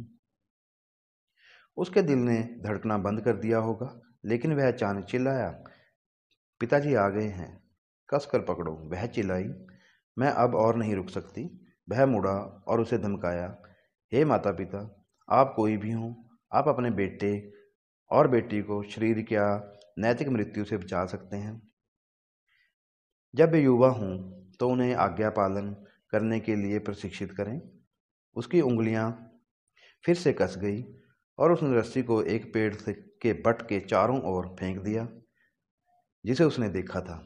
उसके दिल ने धड़कना बंद कर दिया होगा, लेकिन वह अचानक चिल्लाया, पिताजी आ गए हैं, कस कर पकड़ो। वह चिल्लाई, मैं अब और नहीं रुक सकती। वह मुड़ा और उसे धमकाया, हे माता पिता, आप कोई भी हों, आप अपने बेटे और बेटी को शरीर क्या नैतिक मृत्यु से बचा सकते हैं। जब वे युवा हों तो उन्हें आज्ञा पालन करने के लिए प्रशिक्षित करें। उसकी उंगलियां फिर से कस गई और उसने रस्सी को एक पेड़ के बट के चारों ओर फेंक दिया जिसे उसने देखा था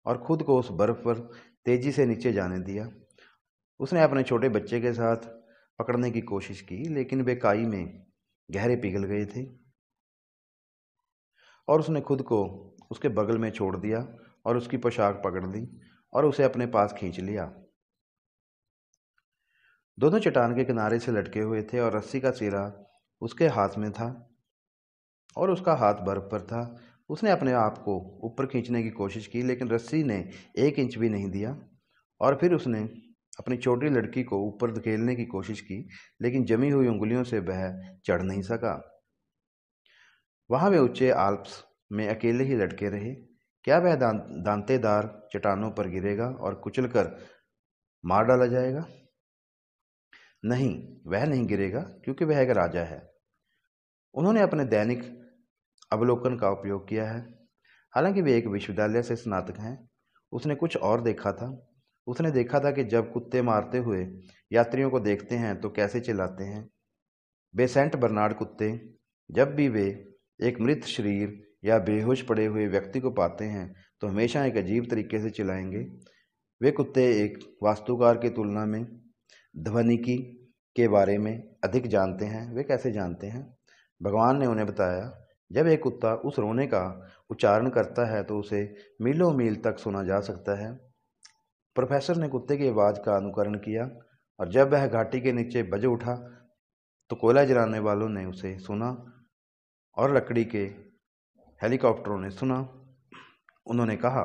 और खुद को उस बर्फ पर तेजी से नीचे जाने दिया। उसने अपने छोटे बच्चे के साथ पकड़ने की कोशिश की, लेकिन वे काई में गहरे पिघल गए थे और उसने खुद को उसके बगल में छोड़ दिया और उसकी पोशाक पकड़ ली और उसे अपने पास खींच लिया। दोनों चट्टान के किनारे से लटके हुए थे और रस्सी का सिरा उसके हाथ में था और उसका हाथ बर्फ पर था। उसने अपने आप को ऊपर खींचने की कोशिश की, लेकिन रस्सी ने 1 इंच भी नहीं दिया और फिर उसने अपनी छोटी लड़की को ऊपर धकेलने की कोशिश की, लेकिन जमी हुई उंगलियों से वह चढ़ नहीं सका। वहां वे ऊंचे आल्प्स में अकेले ही लटके रहे। क्या वह दांतेदार चट्टानों पर गिरेगा और कुचलकर मार डाला जाएगा? नहीं, वह नहीं गिरेगा क्योंकि वह एक राजा है। उन्होंने अपने दैनिक अवलोकन का उपयोग किया है। हालांकि वे एक विश्वविद्यालय से स्नातक हैं। उसने कुछ और देखा था। उसने देखा था कि जब कुत्ते मारते हुए यात्रियों को देखते हैं तो कैसे चिल्लाते हैं। वे सेंट बर्नार्ड कुत्ते, जब भी वे एक मृत शरीर या बेहोश पड़े हुए व्यक्ति को पाते हैं तो हमेशा एक अजीब तरीके से चिल्लाएंगे। वे कुत्ते एक वास्तुकार की तुलना में ध्वनिकी के बारे में अधिक जानते हैं। वे कैसे जानते हैं? भगवान ने उन्हें बताया। जब एक कुत्ता उस रोने का उच्चारण करता है तो उसे मीलों मील तक सुना जा सकता है। प्रोफेसर ने कुत्ते की आवाज़ का अनुकरण किया और जब वह घाटी के नीचे बज उठा तो कोयला जलाने वालों ने उसे सुना और लकड़ी के हेलीकॉप्टरों ने सुना। उन्होंने कहा,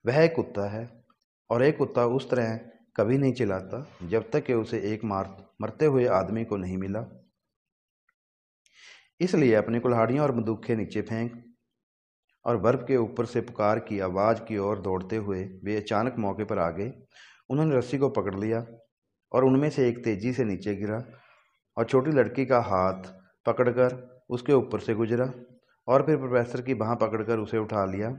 वह एक कुत्ता है और एक कुत्ता उस तरह कभी नहीं चिल्लाता जब तक कि उसे एक मरते हुए आदमी को नहीं मिला। इसलिए अपनी कुल्हाड़ियां और बंदूकें नीचे फेंक और बर्फ के ऊपर से पुकार की आवाज़ की ओर दौड़ते हुए वे अचानक मौके पर आ गए। उन्होंने रस्सी को पकड़ लिया और उनमें से एक तेजी से नीचे गिरा और छोटी लड़की का हाथ पकड़कर उसके ऊपर से गुजरा और फिर प्रोफेसर की बाँह पकड़कर उसे उठा लिया,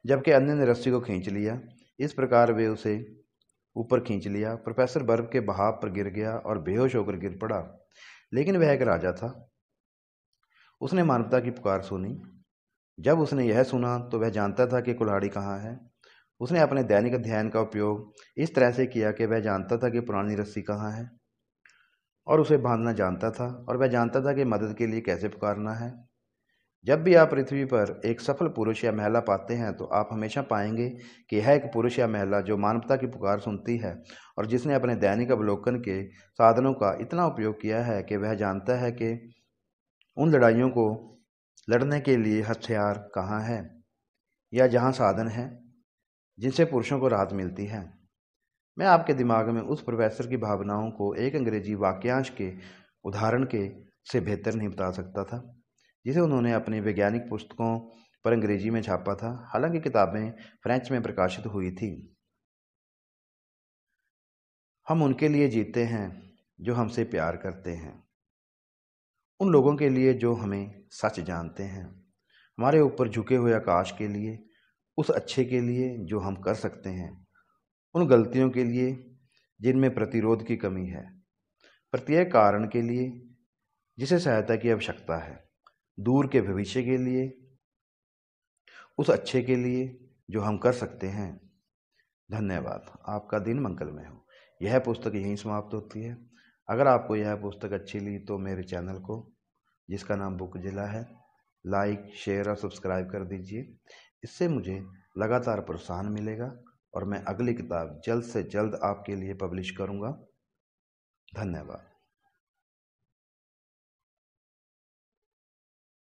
जबकि अन्य ने रस्सी को खींच लिया। इस प्रकार वे उसे ऊपर खींच लिया। प्रोफेसर बर्फ के बहाव पर गिर गया और बेहोश होकर गिर पड़ा। लेकिन वह एक राजा था। उसने मानवता की पुकार सुनी। जब उसने यह सुना तो वह जानता था कि कुल्हाड़ी कहाँ है। उसने अपने दैनिक अध्ययन का उपयोग इस तरह से किया कि वह जानता था कि पुरानी रस्सी कहाँ है और उसे बांधना जानता था, और वह जानता था कि मदद के लिए कैसे पुकारना है। जब भी आप पृथ्वी पर एक सफल पुरुष या महिला पाते हैं तो आप हमेशा पाएंगे कि यह एक पुरुष या महिला जो मानवता की पुकार सुनती है और जिसने अपने दैनिक अवलोकन के साधनों का इतना उपयोग किया है कि वह जानता है कि उन लड़ाइयों को लड़ने के लिए हथियार कहाँ है या जहाँ साधन है जिनसे पुरुषों को राहत मिलती है। मैं आपके दिमाग में उस प्रोफेसर की भावनाओं को एक अंग्रेजी वाक्यांश के उदाहरण के से बेहतर नहीं बता सकता था जिसे उन्होंने अपनी वैज्ञानिक पुस्तकों पर अंग्रेजी में छापा था, हालांकि किताबें फ्रेंच में प्रकाशित हुई थी। हम उनके लिए जीते हैं जो हमसे प्यार करते हैं, उन लोगों के लिए जो हमें सच जानते हैं, हमारे ऊपर झुके हुए आकाश के लिए, उस अच्छे के लिए जो हम कर सकते हैं, उन गलतियों के लिए जिनमें प्रतिरोध की कमी है, प्रत्येक कारण के लिए जिसे सहायता की आवश्यकता है, दूर के भविष्य के लिए, उस अच्छे के लिए जो हम कर सकते हैं। धन्यवाद। आपका दिन मंगलमय हो। यह पुस्तक यहीं समाप्त होती है। अगर आपको यह पुस्तक अच्छी लगी तो मेरे चैनल को, जिसका नाम बुकजिला है, लाइक, शेयर और सब्सक्राइब कर दीजिए। इससे मुझे लगातार प्रोत्साहन मिलेगा और मैं अगली किताब जल्द से जल्द आपके लिए पब्लिश करूँगा। धन्यवाद।